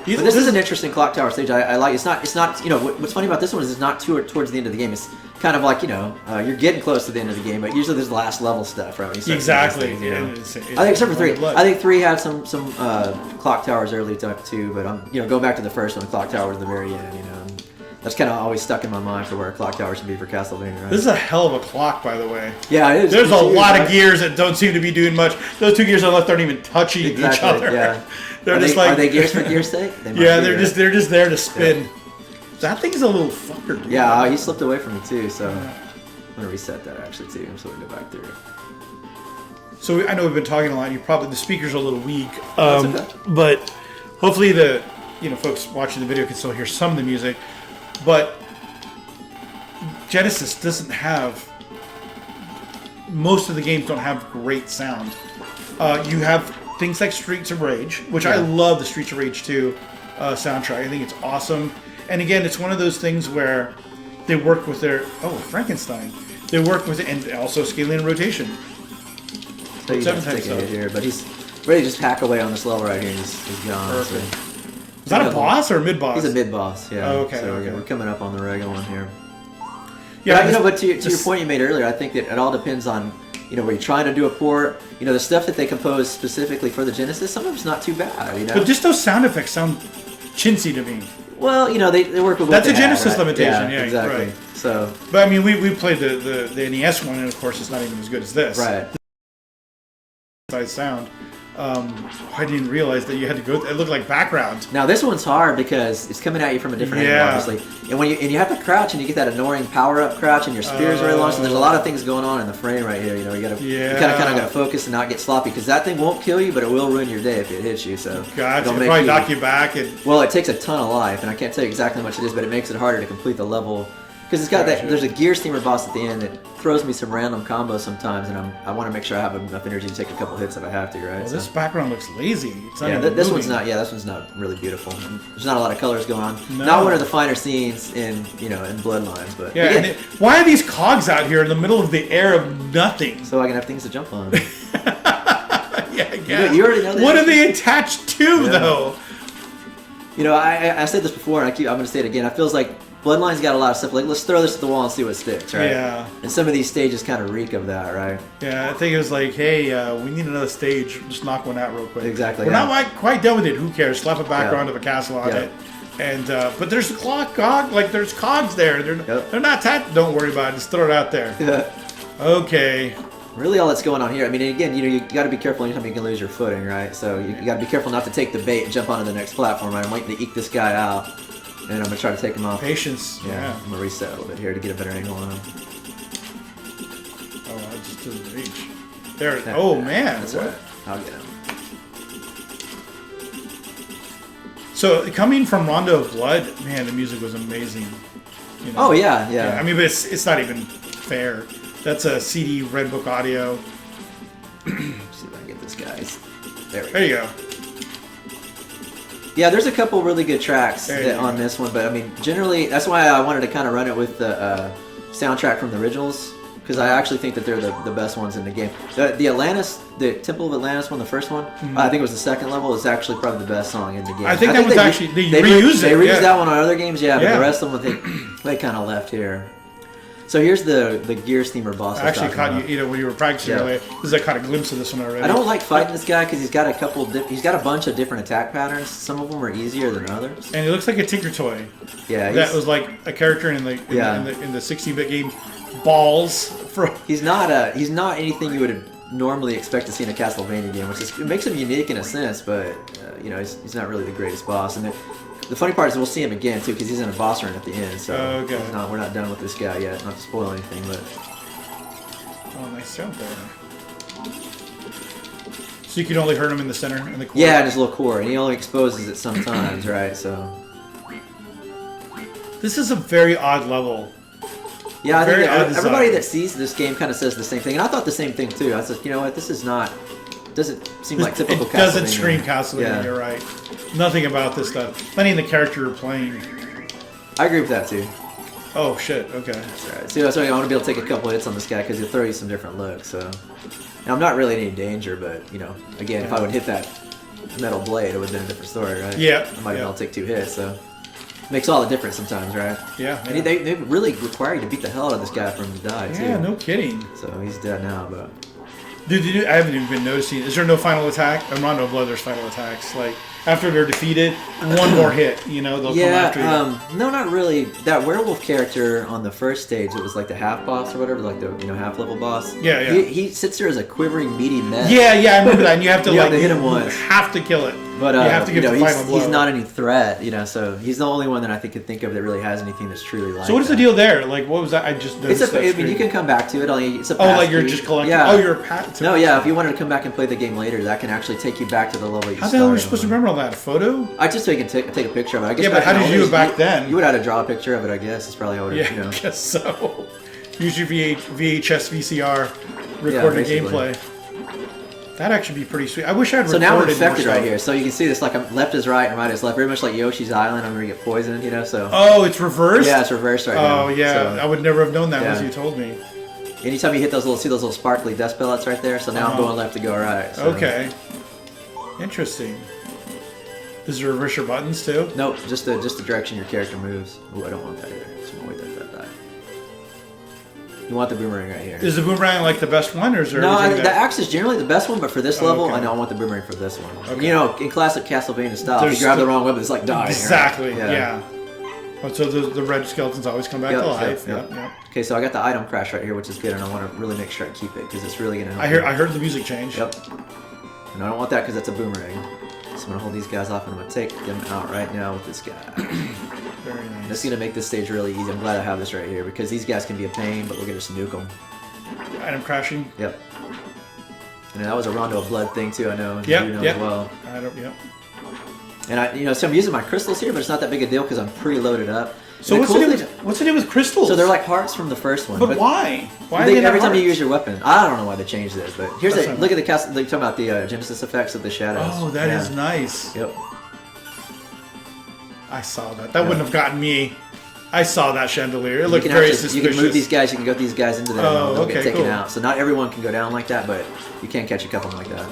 But this is an interesting clock tower stage. I like. It's not. What's funny about this one is it's not towards the end of the game. It's kind of like you're getting close to the end of the game, but usually there's last level stuff, right? Exactly. Things, I think except for 3. I think 3 had some clock towers early too, but going back to the first one, the clock tower was the very end. That's kind of always stuck in my mind for where a clock tower should be for Castlevania. Right? This is a hell of a clock, by the way. Yeah, it is. There's a lot of gears that don't seem to be doing much. Those 2 gears on the left aren't even touching each other. Yeah. Are they gears for gear's sake? They're just there to spin. Yeah. That thing's a little fucker. Dude. Yeah, he slipped away from me too, so I'm gonna reset that actually too. So we can go back through. So I know we've been talking a lot. The speakers are a little weak, but hopefully the folks watching the video can still hear some of the music. But Genesis doesn't have. Most of the games don't have great sound. You have things like Streets of Rage, which I love the Streets of Rage 2 soundtrack. I think it's awesome. And again, it's one of those things where they work with Frankenstein. They work with it, and also scaling and rotation. So you have to take a hit here, but he's ready to just hack away on this level right here. He's gone. Perfect. So. Is that a boss or a mid-boss? He's a mid-boss, yeah. Oh, okay. So we're coming up on the regular one here. Yeah, but to your point you made earlier, I think that it all depends on where you're trying to do a port. The stuff that they composed specifically for the Genesis, some of it's not too bad. But just those sound effects sound chintzy to me. Well, they work with. That's a Genesis right? limitation. Yeah, exactly. Right. So, but I mean, we played the NES one, and of course, it's not even as good as this. Right. Sound. I didn't realize that you had to go. It looked like background. Now this one's hard because it's coming at you from a different angle, obviously. And when you have to crouch and you get that annoying power up crouch, and your spear's very long, so there's a lot of things going on in the frame right here. You kind of got to focus and not get sloppy, because that thing won't kill you, but it will ruin your day if it hits you. So gotcha. It'll probably knock you back. Well, it takes a ton of life, and I can't tell you exactly how much it is, but it makes it harder to complete the level. Because it's got there's a gear steamer boss at the end that throws me some random combos sometimes, and I want to make sure I have enough energy to take a couple hits if I have to, right? Well, this background looks lazy. It's not this one's not. Yeah, this one's not really beautiful. There's not a lot of colors going on. No. Not one of the finer scenes in Bloodlines, but why are these cogs out here in the middle of the air of nothing? So I can have things to jump on. Yeah, I guess. You already know that. What are they attached to, though? I said this before, and I'm going to say it again. It feels like Bloodlines got a lot of stuff. Like, let's throw this at the wall and see what sticks, right? Yeah. And some of these stages kind of reek of that, right? Yeah, I think it was like, hey, we need another stage. Just knock one out real quick. Exactly. We're not quite done with it. Who cares? Slap a background of a castle on Yeah. it. And but there's a cog, like there's cogs there. They're not tapped. Don't worry about it. Just throw it out there. Yeah. Okay. Really, all that's going on here. I mean, again, you got to be careful anytime you can lose your footing, right? So you got to be careful not to take the bait and jump onto the next platform. Right? I'm waiting to eke this guy out, and I'm gonna try to take him off. Patience. Yeah. I'm gonna reset a little bit here to get a better angle on him. Oh, I just didn't reach. There. Oh man. That's all right. I'll get him. So coming from Rondo of Blood, man, the music was amazing. You know? Oh yeah. I mean, but it's not even fair. That's a CD Red Book Audio. See if I can get this guy's. There you go. Yeah, there's a couple really good tracks on this one, but I mean, generally, that's why I wanted to kind of run it with the soundtrack from the originals, because I actually think that they're the best ones in the game. The Atlantis, the Temple of Atlantis one, the first one, I think it was the second level, is actually probably the best song in the game. I think that was actually, they reused it. They reused that one on other games, but the rest of them, they kind of left here. So here's the Gear Steamer boss. I actually caught you, when you were practicing earlier. I caught a glimpse of this one already. I don't like fighting this guy because he's got a bunch of different attack patterns. Some of them are easier than others. And he looks like a Tinker Toy. Yeah, that was like a character in the 16-bit game. Balls. He's not anything you would normally expect to see in a Castlevania game, which it makes him unique in a sense, but he's not really the greatest boss. And the funny part is we'll see him again too, because he's in a boss run at the end. So we're not done with this guy yet. Not to spoil anything, but nice jump there. So you can only hurt him in the center, in the core. Yeah, in his little core, and he only exposes it sometimes, right? So this is a very odd level. Yeah, I think everybody that sees this game kind of says the same thing, and I thought the same thing too. I said, you know what, this is not. Doesn't seem like typical Castlevania. It doesn't scream Castlevania. Yeah. You're right. Nothing about this stuff. Not even the character you're playing. I agree with that too. Oh shit. Okay. That's right. See, that's why I want to be able to take a couple hits on this guy because he'll throw you some different looks. So, now, I'm not really in any danger, but again, if I would hit that metal blade, it would have been a different story, right? Yeah. I might be able to take 2 hits. So, makes all the difference sometimes, right? Yeah. And they really require you to beat the hell out of this guy for him to die too. Yeah. No kidding. So he's dead now, but. Dude, I haven't even been noticing. Is there no final attack? On Rondo of Blood, there's final attacks. Like, after they're defeated, one more hit, they'll come after you. No, not really. That werewolf character on the first stage, it was like the half boss or whatever, like the half level boss. Yeah. He sits there as a quivering, meaty mess. Yeah, I remember that. And you have to hit him once. You have to kill it. But you have to give the final blow. He's not any threat, so he's the only one that I think could think of that really has anything that's truly like. So what is the deal there? Like, what was that? I just noticed you can come back to it. It's a like you're just collecting. Yeah. Oh, you're a pat. No, yeah. If you wanted to come back and play the game later, that can actually take you back to the level you started. How the hell are we supposed to remember all that? A photo? I just take a picture of it. I guess. Yeah, but how did you do it back then? You would have to draw a picture of it. I guess it's probably how it is. I guess so. Use your VHS VCR, record the gameplay. That'd actually be pretty sweet. I wish I'd recorded. So now we're infected right here. So you can see this, like left is right and right is left, very much like Yoshi's Island. I'm gonna get poisoned, So. Oh, it's reversed. Yeah, it's reversed right now. Oh yeah, so, I would never have known that unless you told me. Anytime you hit those little sparkly dust pellets right there. So now I'm going left to go right. So. Okay. Interesting. Does it reverse your buttons too? Nope, just the direction your character moves. Oh, I don't want that either. Just want to wait that die. You want the boomerang right here. Is the boomerang like the best one, or is there? No, the axe is generally the best one, but for this level, I want the boomerang for this one. Okay. In classic Castlevania style, if you grab the wrong weapon, it's like dying. Exactly. Right? Yeah. Oh, so the red skeletons always come back to life. Yep. Okay, so I got the item crash right here, which is good, and I want to really make sure I keep it because it's really gonna help. I heard the music change. Yep. And I don't want that because that's a boomerang. So I'm gonna hold these guys off, and I'm gonna take them out right now with this guy. Very nice. This is gonna make this stage really easy. I'm glad I have this right here because these guys can be a pain, but we're gonna just nuke them. Item crashing. Yep. And that was a Rondo of Blood thing too. I know. Yep. You know as well. Yep. And so I'm using my crystals here, but it's not that big a deal because I'm pre-loaded up. So what's the deal with crystals? So they're like hearts from the first one. But why? Every time you use your weapon, I don't know why they changed this, but look at the cast. They're talking about the Genesis effects of the shadows. Oh, that is nice. Yep. I saw that. That wouldn't have gotten me. I saw that chandelier. It looked very suspicious. You can move these guys. You can go these guys into there. Oh, and they'll get taken out. So not everyone can go down like that, but you can catch a couple like that.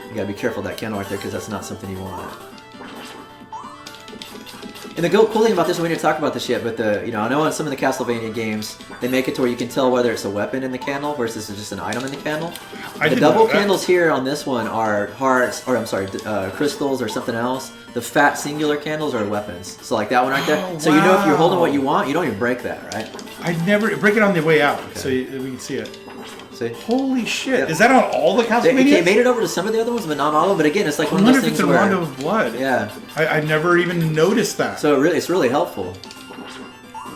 You gotta be careful of that candle right there because that's not something you want. And the cool thing about this, we didn't talk about this yet, but I know in some of the Castlevania games, they make it to where you can tell whether it's a weapon in the candle versus just an item in the candle. The double candles here on this one are hearts, or I'm sorry, crystals or something else. The fat singular candles are weapons. So like that one right there. So you know if you're holding what you want, you don't even break that, right? I never break it on the way out, so we can see it. See? Holy shit! Is that on all the Castlevania? They made it over to some of the other ones, but not all of them. But again, it's like one of those things where... I wonder if it's a Rondo of Blood. Yeah. I never even noticed that. So it's really helpful.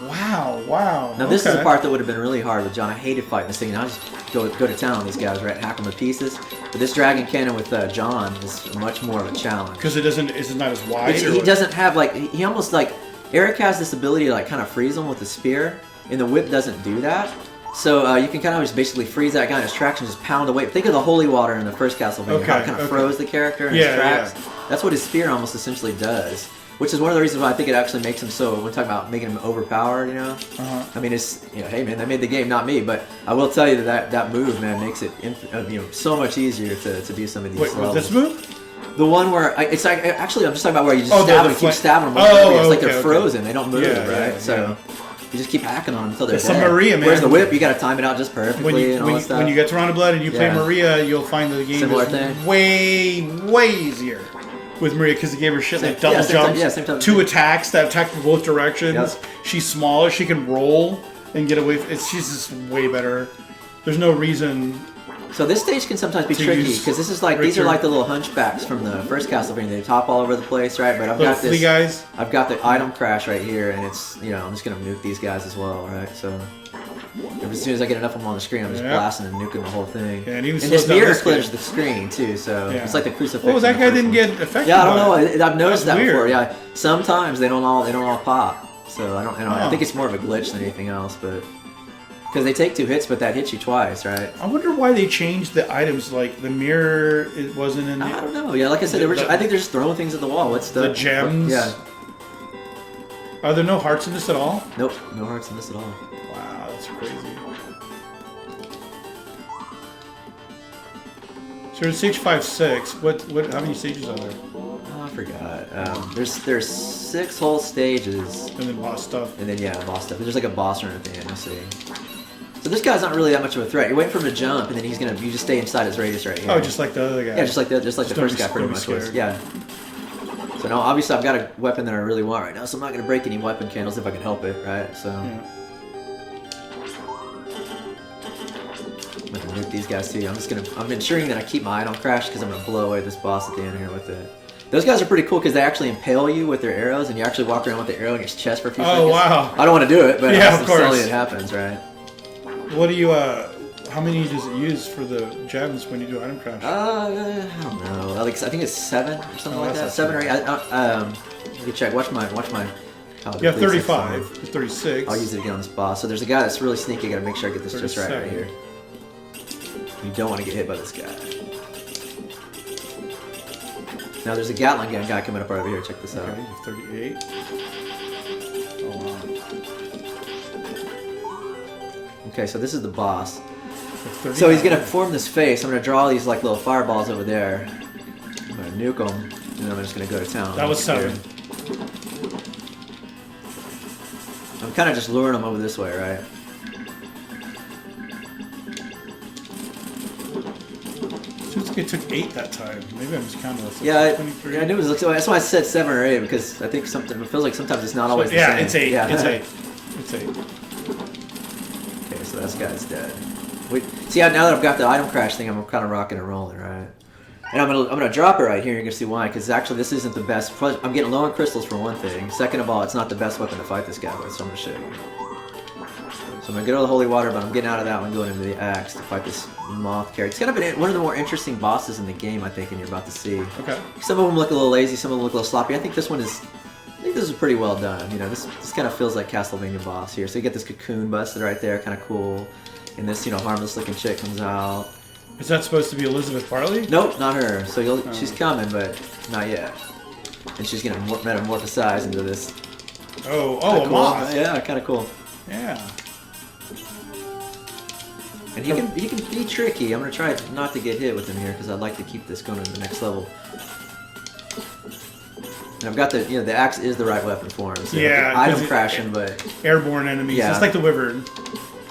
Wow. Now this is the part that would have been really hard with John. I hated fighting this thing. And I just go to town on these guys, right? Hack them to pieces. But this Dragon Cannon with John is much more of a challenge. Because it's not as wide? He doesn't have, like... He almost, like... Eric has this ability to, like, kind of freeze him with the spear. And the whip doesn't do that. So you can kind of just basically freeze that guy in his tracks and just pound away. Think of the holy water in the first Castlevania, how it kind of froze the character in his tracks. Yeah. That's what his spear almost essentially does, which is one of the reasons why I think it actually makes him so. We're talking about making him overpowered, you know. I mean, it's hey man, they made the game, not me, but I will tell you that move, man, makes it so much easier to do some of these. Wait, levels. This move? The one where it's like actually I'm just talking about where you just stab them, keep stabbing them. It's like they're frozen; they don't move, right? So. You just keep hacking on them until they're dead. Some Maria, man. Where's the whip? You got to time it out just perfectly and all that stuff. When you get to Rondo Blood and you play Maria, you'll find that the game is way easier with Maria because they gave her shit like double jumps, 2 attacks that attack from both directions. Yep. She's smaller. She can roll and get away. She's just way better. There's no reason. So this stage can sometimes be tricky because this is like these are like the little hunchbacks from the first Castlevania. They top all over the place, right? But I've got this. Guys. I've got the item crash right here, and it's I'm just gonna nuke these guys as well, right? So as soon as I get enough of them on the screen, I'm just blasting and nuking the whole thing. Yeah, and this mirror clears the screen too, so it's like the crucifix. Oh, that guy didn't get affected. Yeah, I don't know. I've noticed that before. Yeah, sometimes they don't all pop. So I don't. I think it's more of a glitch than anything else, but. Because they take 2 hits, but that hits you twice, right? I wonder why they changed the items. Like the mirror, it wasn't in. I don't know. Yeah, like I said, I think they're just throwing things at the wall. What's the gems? Yeah. Are there no hearts in this at all? Nope, no hearts in this at all. Wow, that's crazy. So in stage 5, 6. What? How many stages are there? Oh, I forgot. There's 6 whole stages. And then boss stuff. And then boss stuff. There's like a boss run at the end. You'll see. So this guy's not really that much of a threat. You're waiting for him to jump, and then you just stay inside his radius right here. Oh, just like the other guy. Yeah, just like the first guy pretty much was. Yeah. So now, obviously, I've got a weapon that I really want right now, so I'm not going to break any weapon candles if I can help it, right? So. Yeah. I'm going to nuke these guys too. I'm ensuring that I keep my item crash because I'm going to blow away this boss at the end here with it. Those guys are pretty cool because they actually impale you with their arrows, and you actually walk around with the arrow in your chest for a few seconds. Oh, wow. I don't want to do it, but of course. It happens, right? What do you, how many does it use for the gems when you do item crash? I don't know. I think it's 7 or something like that. 7 or 8. You can check. Watch my. Yeah, 35, 36. I'll use it again on this boss. So there's a guy that's really sneaky. I gotta make sure I get this just right here. You don't want to get hit by this guy. Now there's a Gatling gun guy coming up right over here. Check this out. Okay, 38. Oh wow. Okay, so this is the boss. So he's gonna form this face. I'm gonna draw these like little fireballs over there. I'm gonna nuke them, and then I'm just gonna go to town. That was 7. I'm kind of just luring them over this way, right? Seems like it took 8 that time. Maybe I'm just counting this. Yeah, 23. I knew it was. That's why I said 7 or 8 because I think it feels like sometimes it's not always the same. It's 8. Yeah, it's 8. It's 8. Okay, so that guy's dead. See, now that I've got the item crash thing, I'm kind of rocking and rolling, right? And I'm gonna drop it right here. You're gonna see why, because actually this isn't the best. I'm getting low on crystals for one thing. Second of all, it's not the best weapon to fight this guy with. So I'm gonna show you. So I'm gonna get all the holy water, but I'm getting out of that one, going into the axe to fight this moth character. It's kind of one of the more interesting bosses in the game, I think, and you're about to see. Okay. Some of them look a little lazy, some of them look a little sloppy. I think this one is. I think this is pretty well done. You know, this kind of feels like Castlevania boss here. So you get this cocoon busted right there, kind of cool. And this, harmless looking chick comes out. Is that supposed to be Elizabeth Bartley? Nope, not her. So she's coming, but not yet. And she's gonna metamorphosize into this. A cool. moth. Yeah, kind of cool. Yeah. And he can be tricky. I'm gonna try not to get hit with him here because I'd like to keep this going to the next level. And I've got the axe is the right weapon for him. So yeah, item crashing, but airborne enemies. Yeah. It's like the Wyvern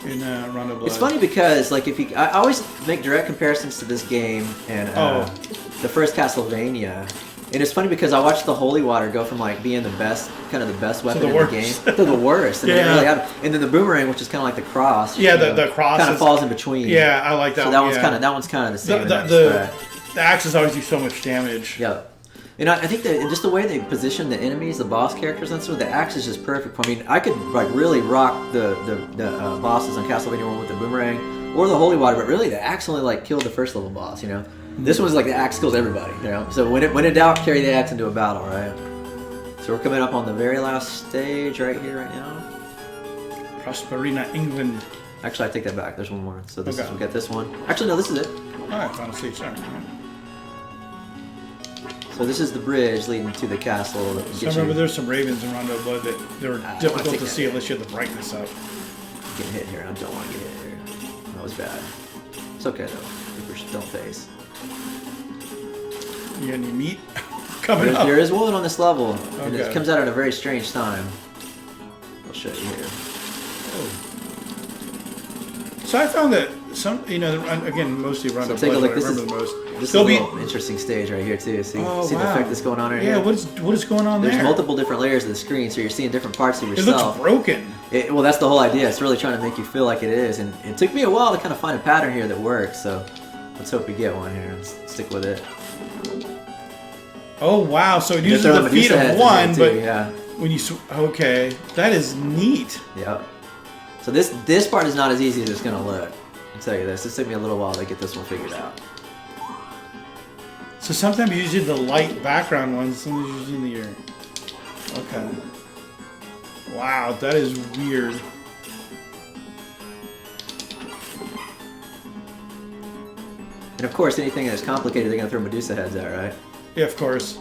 in Rondo Blood. It's funny because like I always make direct comparisons to this game and the first Castlevania. And it's funny because I watched the Holy Water go from like being the best weapon in the game to the worst. And, and then the boomerang, which is kind of like the cross. Yeah, the cross kind of falls in between. Yeah, I like that. So that one's kind of the same. The axes always do so much damage. Yeah. And I think that just the way they position the enemies, the boss characters, and so the axe is just perfect. I mean, I could like really rock the bosses on Castlevania 1 with the boomerang or the Holy Water, but really the axe only like killed the first level boss. This one's like the axe kills everybody. So when in doubt, carry the axe into a battle, right? So we're coming up on the very last stage right here, right now. Prosperina, England. Actually, I take that back. There's one more. So we got this one. Actually, no, this is it. All right, final stage. Sorry. So this is the bridge leading to the castle. So I remember there's some ravens in Rondo Blood that they were difficult to see unless you had the brightness up. Getting hit here. I don't want to get hit here. That was bad. It's okay though. Don't face. You got any meat coming up? There is one on this level, and it comes out at a very strange time. I'll show you here. Oh. So I found that again, mostly Rondo Blood, I remember the most. This is a little interesting stage right here too. See the effect that's going on right here? Yeah, what is going on there? There's multiple different layers of the screen, so you're seeing different parts of yourself. It looks broken. Well, that's the whole idea. It's really trying to make you feel like it is, and it took me a while to kind of find a pattern here that works. So let's hope we get one here. Let's stick with it. Oh wow! So it uses the feet of one, but when you that is neat. Yep. So this part is not as easy as it's gonna look. I'll tell you this. It took me a little while to get this one figured out. So sometimes you use the light background ones, sometimes you're using the air. Okay. Wow, that is weird. And of course, anything that's complicated, they're gonna throw Medusa heads at, right? Yeah, of course.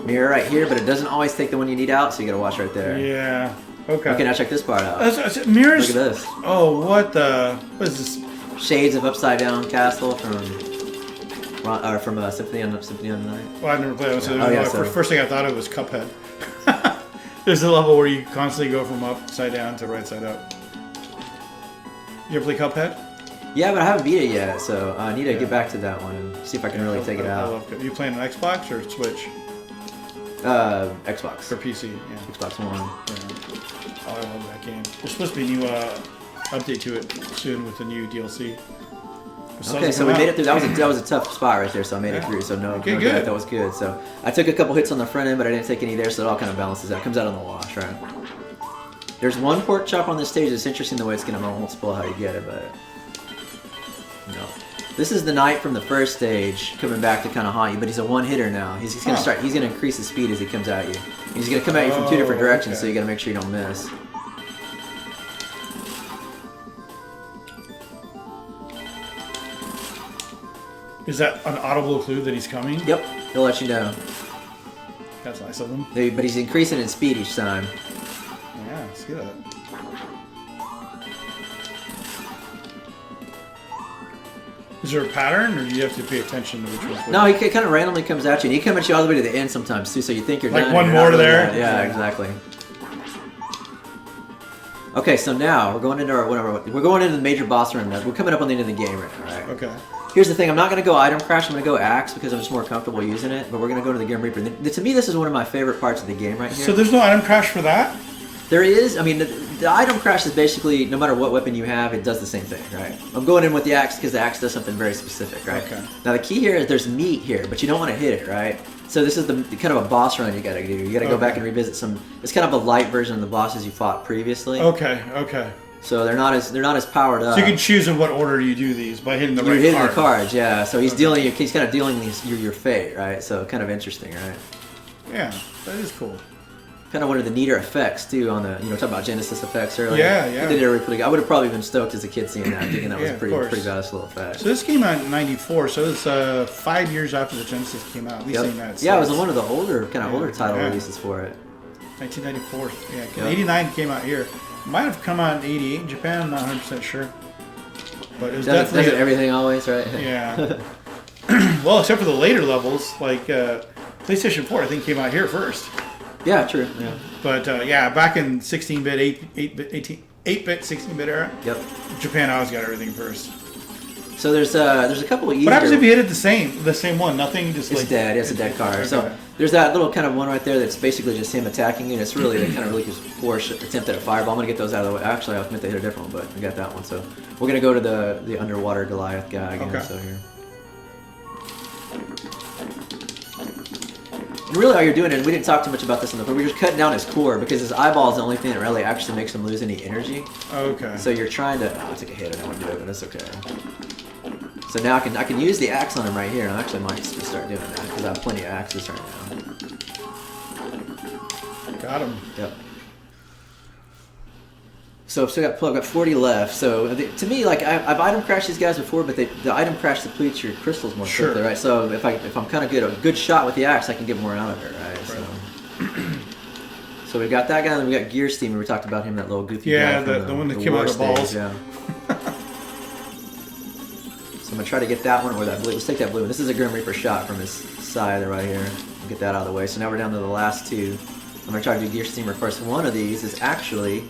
Mirror right here, but it doesn't always take the one you need out, so you gotta watch right there. Yeah. Okay. Okay, now check this part out. Mirrors. Look at this. Oh, what is this? Shades of Upside Down Castle from Symphony on the Night. Well, I've never played it. So first thing I thought of was Cuphead. There's a level where you constantly go from upside down to right side up. You ever play Cuphead? Yeah, but I haven't beat it yet, so I need to get back to that one and see if I can really take it out. I love Cuphead. You playing on Xbox or Switch? Xbox. For PC, yeah. Xbox One. Yeah. Oh, I love that game. There's supposed to be a new update to it soon with the new DLC. Okay, so we made it through. That was a tough spot right there, so I made it through. So good. That was good. So I took a couple hits on the front end, but I didn't take any there, so it all kind of balances out. It comes out on the wash, right? There's one pork chop on this stage. It's interesting the way it's gonna. I won't spoil how you get it, but no. This is the knight from the first stage coming back to kind of haunt you, but he's a one-hitter now. He's gonna start. He's gonna increase his speed as he comes at you. He's gonna come at you from two different directions, so you gotta make sure you don't miss. Is that an audible clue that he's coming? Yep, he'll let you know. That's nice of him. But he's increasing in speed each time. Yeah, see that. Is there a pattern, or do you have to pay attention to which one's which? No, he kind of randomly comes at you, and he comes at you all the way to the end sometimes too. So you think you're like done. One more there. Yeah, exactly. Okay, so now we're going into the major boss run. We're coming up on the end of the game right now, right? Okay. Here's the thing. I'm not going to go item crash. I'm going to go axe because I'm just more comfortable using it. But we're going to go to the Grim Reaper. To me, this is one of my favorite parts of the game right here. So there's no item crash for that? There is. I mean, the item crash is basically no matter what weapon you have, it does the same thing, right? I'm going in with the axe because the axe does something very specific, right? Okay. Now the key here is there's meat here, but you don't want to hit it, right? So this is the kind of a boss run you got to do. You got to go back and revisit some. It's kind of a light version of the bosses you fought previously. Okay. Okay. So they're not as powered up. So you can choose in what order you do these by hitting the right card. You're hitting the cards, yeah. So he's kind of dealing your fate, right? So kind of interesting, right? Yeah, that is cool. Kind of one of the neater effects too on the talking about Genesis effects earlier. Yeah. They did it really pretty good. I would have probably been stoked as a kid seeing that, thinking that was a pretty badass little effect. So this came out in '94, so it's 5 years after the Genesis came out. At least in that sense. Yeah, it was one of the older title releases for it. 1994. Yeah, '89 came out here. Might have come out in '88 in Japan. I'm not 100% sure. But it was does definitely everything always, right? Yeah. Well, except for the later levels, like PlayStation 4, I think came out here first. Yeah, true. Yeah. But back in 16-bit, 8-bit, 16-bit era. Yep. Japan always got everything first. So there's a couple of easier... What happens if you hit it the same one? Nothing, just it's like... dead. It's a dead car. Okay. So there's that little kind of one right there that's basically just him attacking you. And it's really kind of his poor attempt at a fireball. I'm going to get those out of the way. Actually, I was meant to hit a different one, but we got that one. So we're going to go to the underwater Goliath guy again. Okay. So here. And really all you're doing, and we didn't talk too much about this in the, but we're just cutting down his core because his eyeball is the only thing that really actually makes him lose any energy. Okay. So you're trying to... Oh, I took a hit. I don't want to do it, but it's okay. So now I can use the axe on him right here, and I actually might just start doing that because I have plenty of axes right now. Got him. Yep. So I've still got 40 left. So to me, like I've item crashed these guys before, but the item crash depletes your crystals more quickly, right? So if I'm kind of a good shot with the axe, I can get more out of it, right? So we've got that guy, and then we got Gear Steamer. We talked about him, that little goofy guy. Yeah, the one that came out of the balls. Yeah. So I'm gonna try to get that one or that blue. Let's take that blue one. This is a Grim Reaper shot from his side right here. Get that out of the way. So now we're down to the last two. I'm gonna try to do Gear Steamer first. One of these is actually...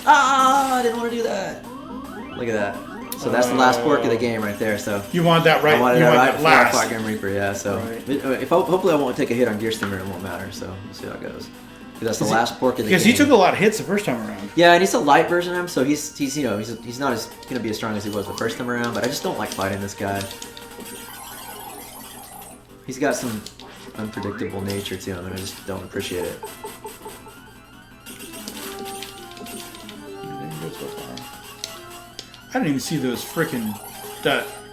I didn't want to do that. Look at that. So that's the last pork of the game right there. So you want that right? I wanted that right before I last. fought Grim Reaper, yeah. So right. Hopefully I won't take a hit on Gear Steamer. It won't matter. So we'll see how it goes. That's the last pork of the game. Because he took a lot of hits the first time around. Yeah, and he's a light version of him, so he's not gonna be as strong as he was the first time around. But I just don't like fighting this guy. He's got some unpredictable nature to him, and I just don't appreciate it. I didn't even see those freaking...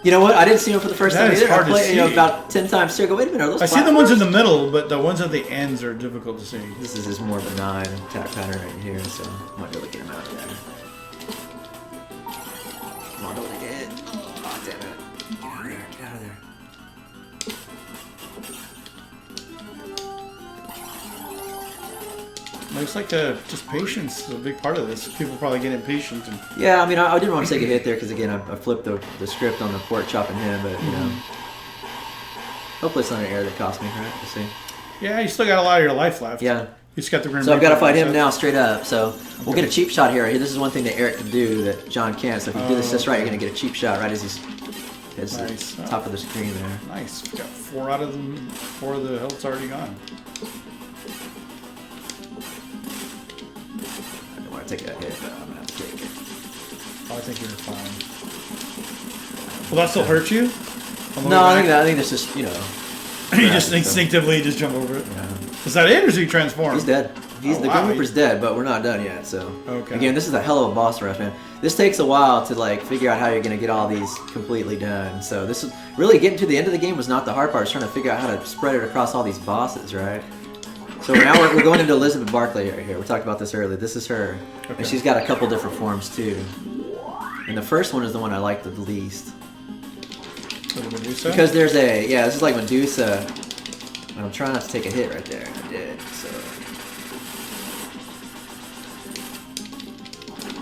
You know what? I didn't see him for the first time either. Hard I played, to see. about 10 times too. I go, wait a minute, are those I see the ones in the middle, but the ones at the ends are difficult to see. This is his more benign attack pattern right here, so I might be able to get him out of there. Come on, don't take it. Oh, damn it. Get out of there. Get out of there. Looks like just patience is a big part of this. People probably get impatient. And... Yeah, I mean, I didn't want to take a hit there because, again, I flipped the script on the pork chopping him, but, you know. Hopefully it's not an error that cost me, right? We'll see. Yeah, you still got a lot of your life left. Yeah. You just got the Grim So I've got to fight him set. now straight up. So we'll get a cheap shot here. This is one thing that Eric can do that John can't. So if you do this just right, you're going to get a cheap shot right as he's nice. the top of the screen there. Nice. We got 4 out of them. 4 of the health's already gone. Take that hit, but I'm gonna have to take it. Oh, I think you're fine. Will that still hurt you? No, I think that's just, you know. You just instinctively just jump over it. Yeah. Is that it, or is he transformed? He's dead. The Grim Reaper's dead, but we're not done yet. So again, this is a hell of a boss rush, man. This takes a while to like figure out how you're gonna get all these completely done. So this is really getting to the end of the game was not the hard part. It's trying to figure out how to spread it across all these bosses, right? So now we're going into Elizabeth Barclay right here. We talked about this earlier. This is her. Okay. And she's got a couple different forms too. And the first one is the one I like the least. Medusa? Because there's this is like Medusa. And I'm trying not to take a hit right there. I did, so.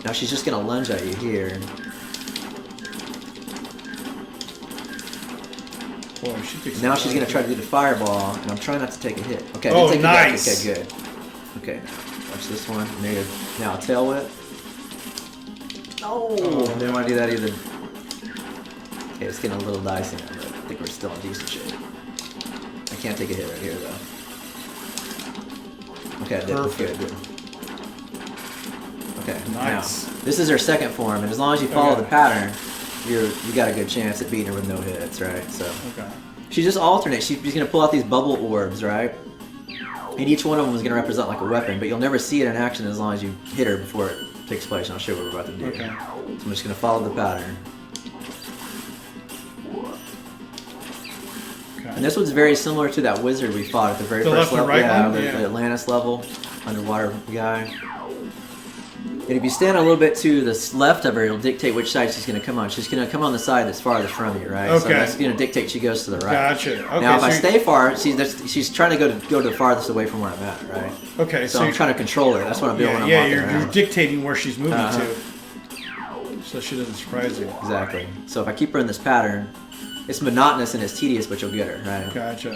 Now she's just going to lunge at you here. Boy, now she's going to try to do the fireball, and I'm trying not to take a hit. Okay, oh, take nice. Okay, good. Okay, watch this one. Now tail whip. Oh, didn't want to do that either. Okay, it's getting a little dicey now, but I think we're still in decent shape. I can't take a hit right here, though. Okay, I did. Perfect. Good. Okay, nice. Now, this is her second form, and as long as you follow the pattern, you got a good chance at beating her with no hits, right? So she just alternates. She's going to pull out these bubble orbs, right? And each one of them is going to represent like a weapon, but you'll never see it in action as long as you hit her before it takes place. And I'll show you what we're about to do. Okay. So I'm just going to follow the pattern. Okay. And this one's very similar to that wizard we fought at the very first level. The Atlantis level, underwater guy. And if you stand a little bit to the left of her, it'll dictate which side she's going to come on. She's going to come on the side that's farthest from you, right? Okay. So that's going to dictate she goes to the right. Gotcha. Okay, now, if I stay far, she's trying to go to the farthest away from where I'm at, right? Okay. So I'm trying to control her. That's what I'm doing when I'm walking around. You're dictating where she's moving to. So she doesn't surprise you. Exactly. So if I keep her in this pattern, it's monotonous and it's tedious, but you'll get her, right? Gotcha.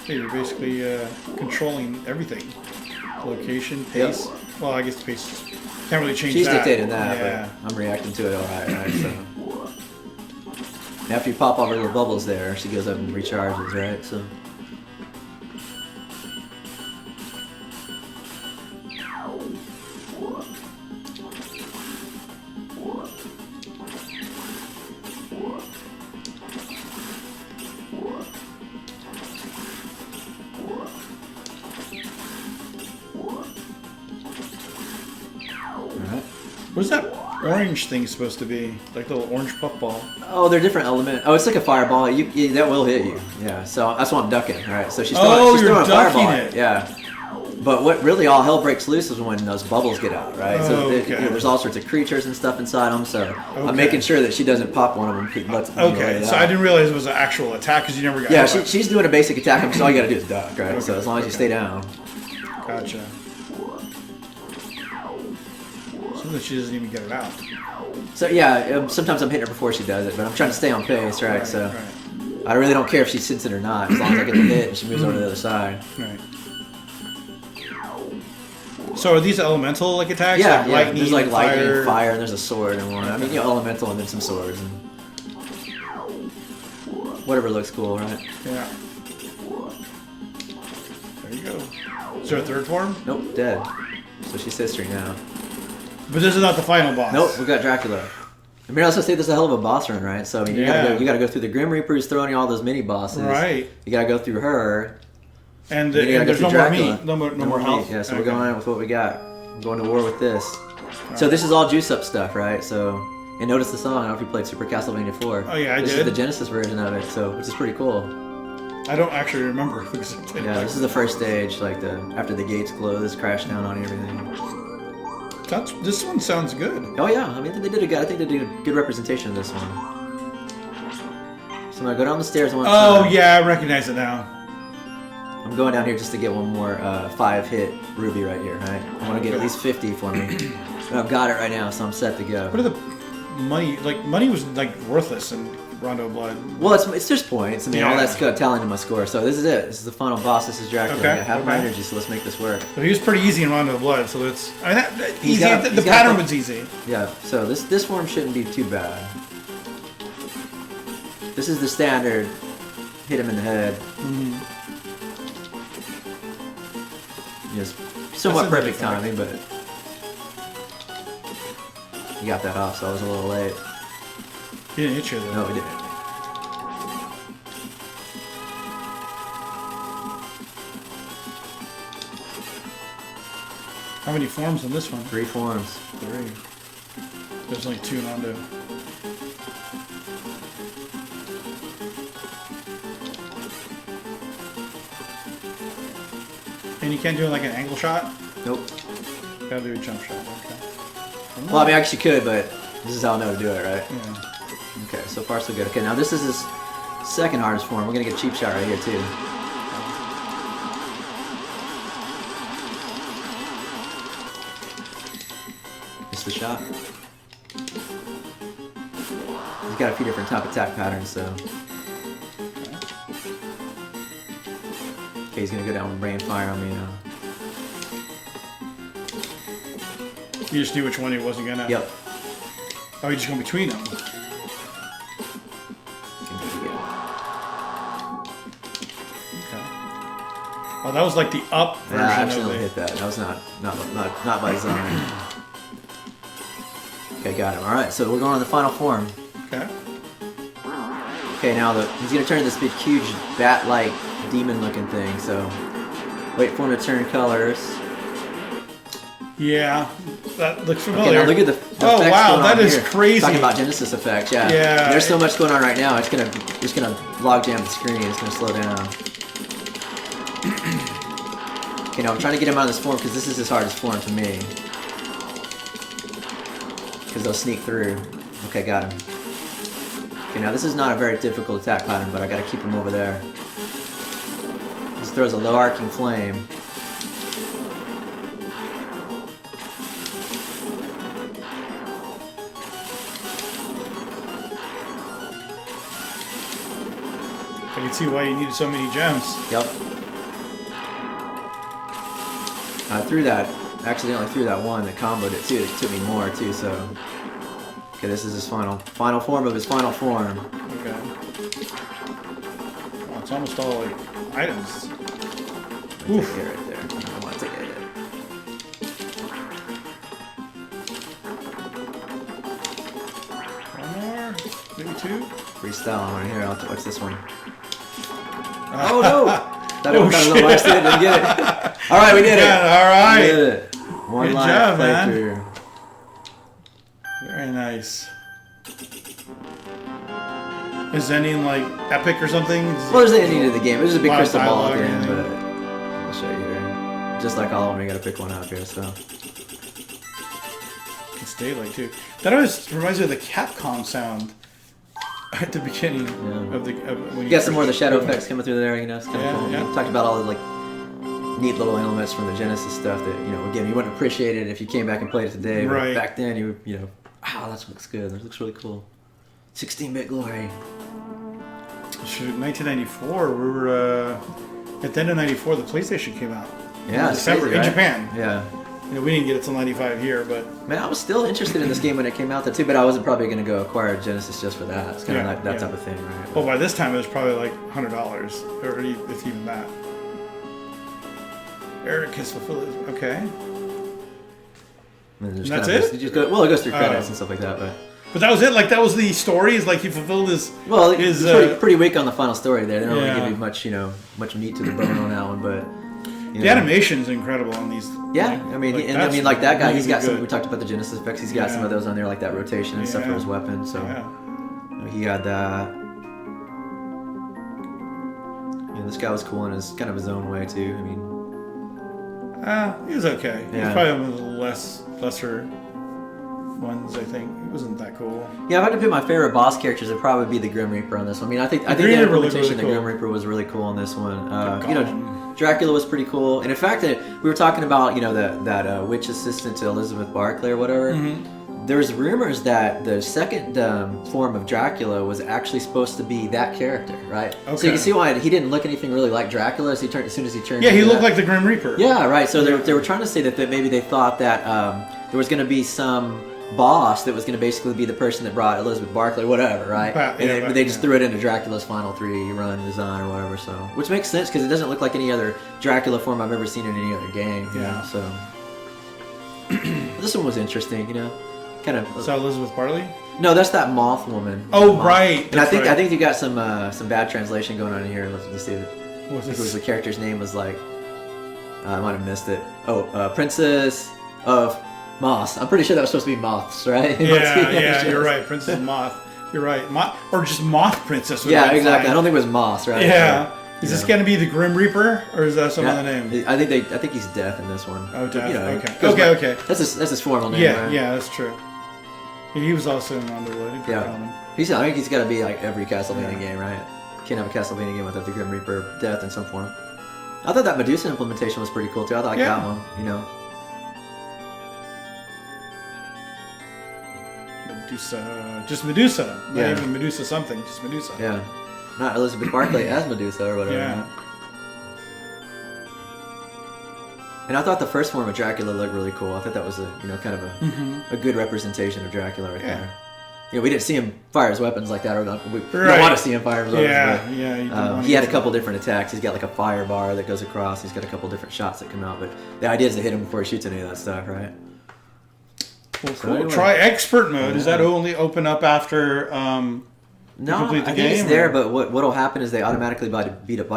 Okay, you're basically controlling everying. Location, pace. Yep. Well, I guess the pace can't really change. She's that. dictating that, but I'm reacting to it all right? So after you pop all her little bubbles there, she goes up and recharges, right? So. What's that orange thing supposed to be? Like the little orange puffball. Oh, they're different element. Oh, it's like a fireball. That will hit you. Yeah. So that's why I'm ducking. Right. So she's throwing a fireball. It. Yeah. But what really all hell breaks loose is when those bubbles get out. Right. So there's all sorts of creatures and stuff inside them. So I'm making sure that she doesn't pop one of them. So I didn't realize it was an actual attack because you never got. Yeah. She's doing a basic attack. So all you got to do is duck. Right. Okay. So as long as you stay down. Gotcha. That she doesn't even get it out. So yeah, sometimes I'm hitting her before she does it, but I'm trying to stay on pace, right? So I really don't care if she sits it or not, as long as I get the hit and she moves over to the other side. Right. So are these elemental like attacks? Yeah, like lightning, there's like lightning, fire, and there's a sword and one. I mean, elemental and then some swords and whatever looks cool, right? Yeah. There you go. Is there a third form? Nope, dead. So she's history now. But this is not the final boss. Nope, we got Dracula. I mean, I also say this is a hell of a boss run, right? So I mean, you gotta go through the Grim Reapers throwing you all those mini bosses. Right. You gotta go through her. And there's no more meat. No more health. Yeah, so we're going in with what we got. I'm going to war with this. So this is all juice up stuff, right? So, and notice the song. I don't know if you played Super Castlevania 4. Oh yeah, I did. This is the Genesis version of it, so which is pretty cool. I don't actually remember. Yeah, this is the first stage, like after the gates close, crash down on everything. This one sounds good. Oh yeah, I mean I think they did a good representation of this one. So I'm gonna go down the stairs one time. Oh yeah, I recognize it now. I'm going down here just to get one more 5-hit ruby right here, right? I want to get at least 50 for me. But I've got it right now, so I'm set to go. What are the money? Like money was like worthless in Rondo Blood. Well, it's just points. I mean, all that's tallying to my score. So this is it. This is the final boss. This is Dracula. I have my energy, so let's make this work. But he was pretty easy in Rondo Blood, so it's easy. The pattern was easy. Yeah. So this form shouldn't be too bad. This is the standard. Hit him in the head. Mm-hmm. Yes, somewhat perfect timing, but you got that off, so I was a little late. He didn't hit you though. No, he didn't. How many forms in this one? 3 forms. 3. There's only 2 in Rondo. And you can't do like an angle shot? Nope. Gotta do a jump shot, okay. Well, I mean, I actually could, but this is how I know to do it, right? Yeah. Okay, so far so good. Okay, now this is his second hardest form. We're gonna get a cheap shot right here, too. Missed the shot. He's got a few different top attack patterns, so... Okay, he's gonna go down with rain fire on me now. You just knew which one he wasn't gonna. Yep. Oh, you're just going between them. Okay. Oh, that was like the up version. Yeah, I accidentally hit that. That was not by design. Okay, got him. All right, so we're going on the final form. Okay. Okay, now he's gonna turn this big, huge bat-like demon-looking thing. So wait for him to turn colors. Yeah, that looks familiar. Okay, now look at the effects wow, going that on is here. crazy. Talking about Genesis effects, yeah. Yeah. There's so much going on right now. It's gonna log jam the screen. It's gonna slow down. Okay, now I'm trying to get him out of this form because this is his hardest form to me. Because they'll sneak through. Okay, got him. Okay, now this is not a very difficult attack pattern, but I gotta keep him over there. This throws a low arcing flame. can see why you needed so many gems. Yep. I threw that. Accidentally threw that one that comboed it too. It took me more too. So. Okay, this is his final form of his final form. Okay. Oh, it's almost all like items. Oof. Take it right there. I want to take it. One more, maybe two. Freestyle on here. What's this one? Oh no! That one kind of low wasted. Didn't get it. All right, we did it. All right. We did it. One Good life job, playthrough. man. Very nice. Is the ending like epic or something? Well, there's the ending of the game. There's a big crystal ball at the end, anything. but I'll show you here. Just like all of them, you gotta pick one out here. So. It's daylight too. That always reminds me of the Capcom sound at the beginning of the. When you got some more of the shadow effects coming through there. You know, it's kind of cool. Yeah. Talked about all the like neat little elements from the Genesis stuff that again you wouldn't appreciate it if you came back and played it today. Right. But back then wow, that looks good. That looks really cool. 16-bit glory. Shoot, 1994. We were at the end of '94. The PlayStation came out. Yeah, in December crazy, right? in Japan. Yeah. We didn't get it till '95 here, but man, I was still interested in this game when it came out too, but I wasn't probably going to go acquire Genesis just for that. It's kind of like that type of thing, right? Well, by this time it was probably like $100, or if even that. Eric has fulfilled it. Okay. And that's it? It goes through credits and stuff like that, But that was it. Like that was the story. Is like he fulfilled his. Well, it's pretty weak on the final story there. They don't really give you much, much meat to the bone on that one. But the animation is incredible on these. Yeah, like that guy, he's got really some. We talked about the Genesis effects. He's got some of those on there, like that rotation and stuff for his weapon. So he had that. This guy was cool in his kind of his own way too. I mean, he was okay. Yeah. He's probably one of the lesser ones. I think he wasn't that cool. Yeah, if I had to pick my favorite boss characters, it'd probably be the Grim Reaper on this one. I mean, I think the implementation of the Grim Reaper was really cool on this one. Dracula was pretty cool, and in fact, we were talking about that witch assistant to Elizabeth Barclay or whatever. Mm-hmm. There's rumors that the second form of Dracula was actually supposed to be that character, right? Okay. So you can see why he didn't look anything really like Dracula as soon as he turned. Yeah, he looked like the Grim Reaper. Yeah, right. So they were trying to say that maybe they thought that there was going to be some boss that was going to basically be the person that brought Elizabeth Barclay, whatever, right? And they just threw it into Dracula's final 3 run design or whatever. So, which makes sense because it doesn't look like any other Dracula form I've ever seen in any other game. Yeah. So this one was interesting, kind of. So Elizabeth Barclay? No, that's that moth woman. Oh, right. And I think you got some bad translation going on in here. Let's see. What's this? The character's name was like. I might have missed it. Princess of Moss. I'm pretty sure that was supposed to be moths, right? Yeah, you're right. Princess Moth. You're right. Or just Moth Princess. Yeah, exactly. I don't think it was Moss, right? Yeah. So, is this going to be the Grim Reaper, or is that some other name? I think he's Death in this one. Oh, Death. Okay. That's his formal name. Yeah, right? yeah, that's true. He was also in Underwood. I think he's got to be like every Castlevania game, right? Can't have a Castlevania game without the Grim Reaper Death in some form. I thought that Medusa implementation was pretty cool too. I thought that one, Medusa. Just Medusa. Not even Medusa something. Just Medusa. Yeah. Not Elizabeth Barclay as Medusa or whatever. Yeah. And I thought the first form of Dracula looked really cool. I thought that was a kind of a good representation of Dracula right there. We didn't see him fire his weapons like that. We don't want to see him fire his weapons. He had a couple different attacks. He's got like a fire bar that goes across. He's got a couple different shots that come out. But the idea is to hit him before he shoots any of that stuff, right? Well, cool. Anyway. Try expert mode. Does that only open up after no, complete the I game? think it's there, but what'll happen is they automatically by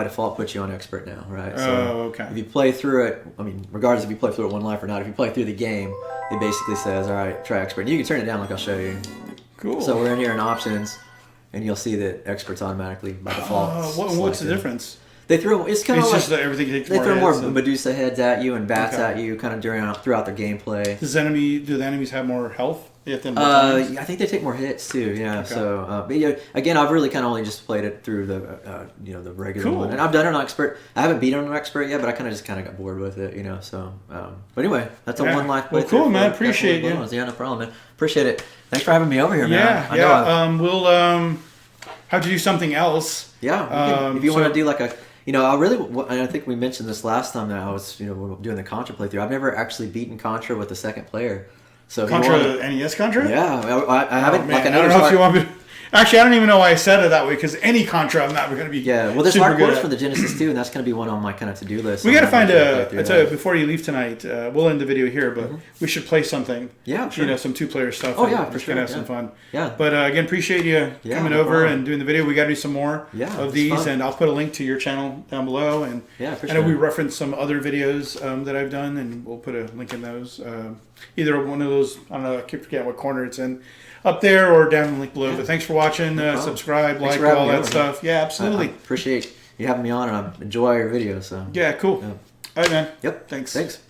default put you on expert now, right? So if you play through it, regardless if you play through it one life or not, if you play through the game, it basically says, all right, try expert. And you can turn it down like I'll show you. Cool. So we're in here in options, and you'll see that expert's automatically by default. What's the difference? They throw. It's kind of like just that everything takes they more throw more hits Medusa heads at you and bats at you, kind of throughout their gameplay. Do the enemies have more health? I think they take more hits too. Yeah. Okay. So, but again, I've really kind of only just played it through the the regular one, and I've done it on expert. I haven't beat it on expert yet, but I kind of got bored with it, So, but anyway, that's a one life playthrough. Well, cool, man. Appreciate you. Yeah, no problem, man. Appreciate it. Thanks for having me over here, man. Yeah. how to do something else. Yeah, if you want to do like a, I think we mentioned this last time that I was, doing the Contra playthrough. I've never actually beaten Contra with the second player. So Contra, NES Contra? Yeah, I haven't. I don't know if you want me to... Actually, I don't even know why I said it that way, because any Contra I'm not going to be well, there's hard ports for the Genesis too, and that's going to be one on my kind of to-do list. We got to find I tell you, before you leave tonight, we'll end the video here, but we should play something. Yeah, sure. Some two-player stuff. Oh, yeah, for sure. We're going to have some fun. Yeah. But again, appreciate you coming over and doing the video. We got to do some more of these, fun. and I'll put a link to your channel down below. And I know we referenced some other videos that I've done, and we'll put a link in those. Either one of those, I don't know, I forget what corner it's in. Up there or down the link below. Yeah. But thanks for watching. Subscribe, like, all that stuff. Yeah, absolutely. I appreciate you having me on, and I enjoy your videos. So. Yeah, cool. All right, man. Yep. Thanks. Thanks.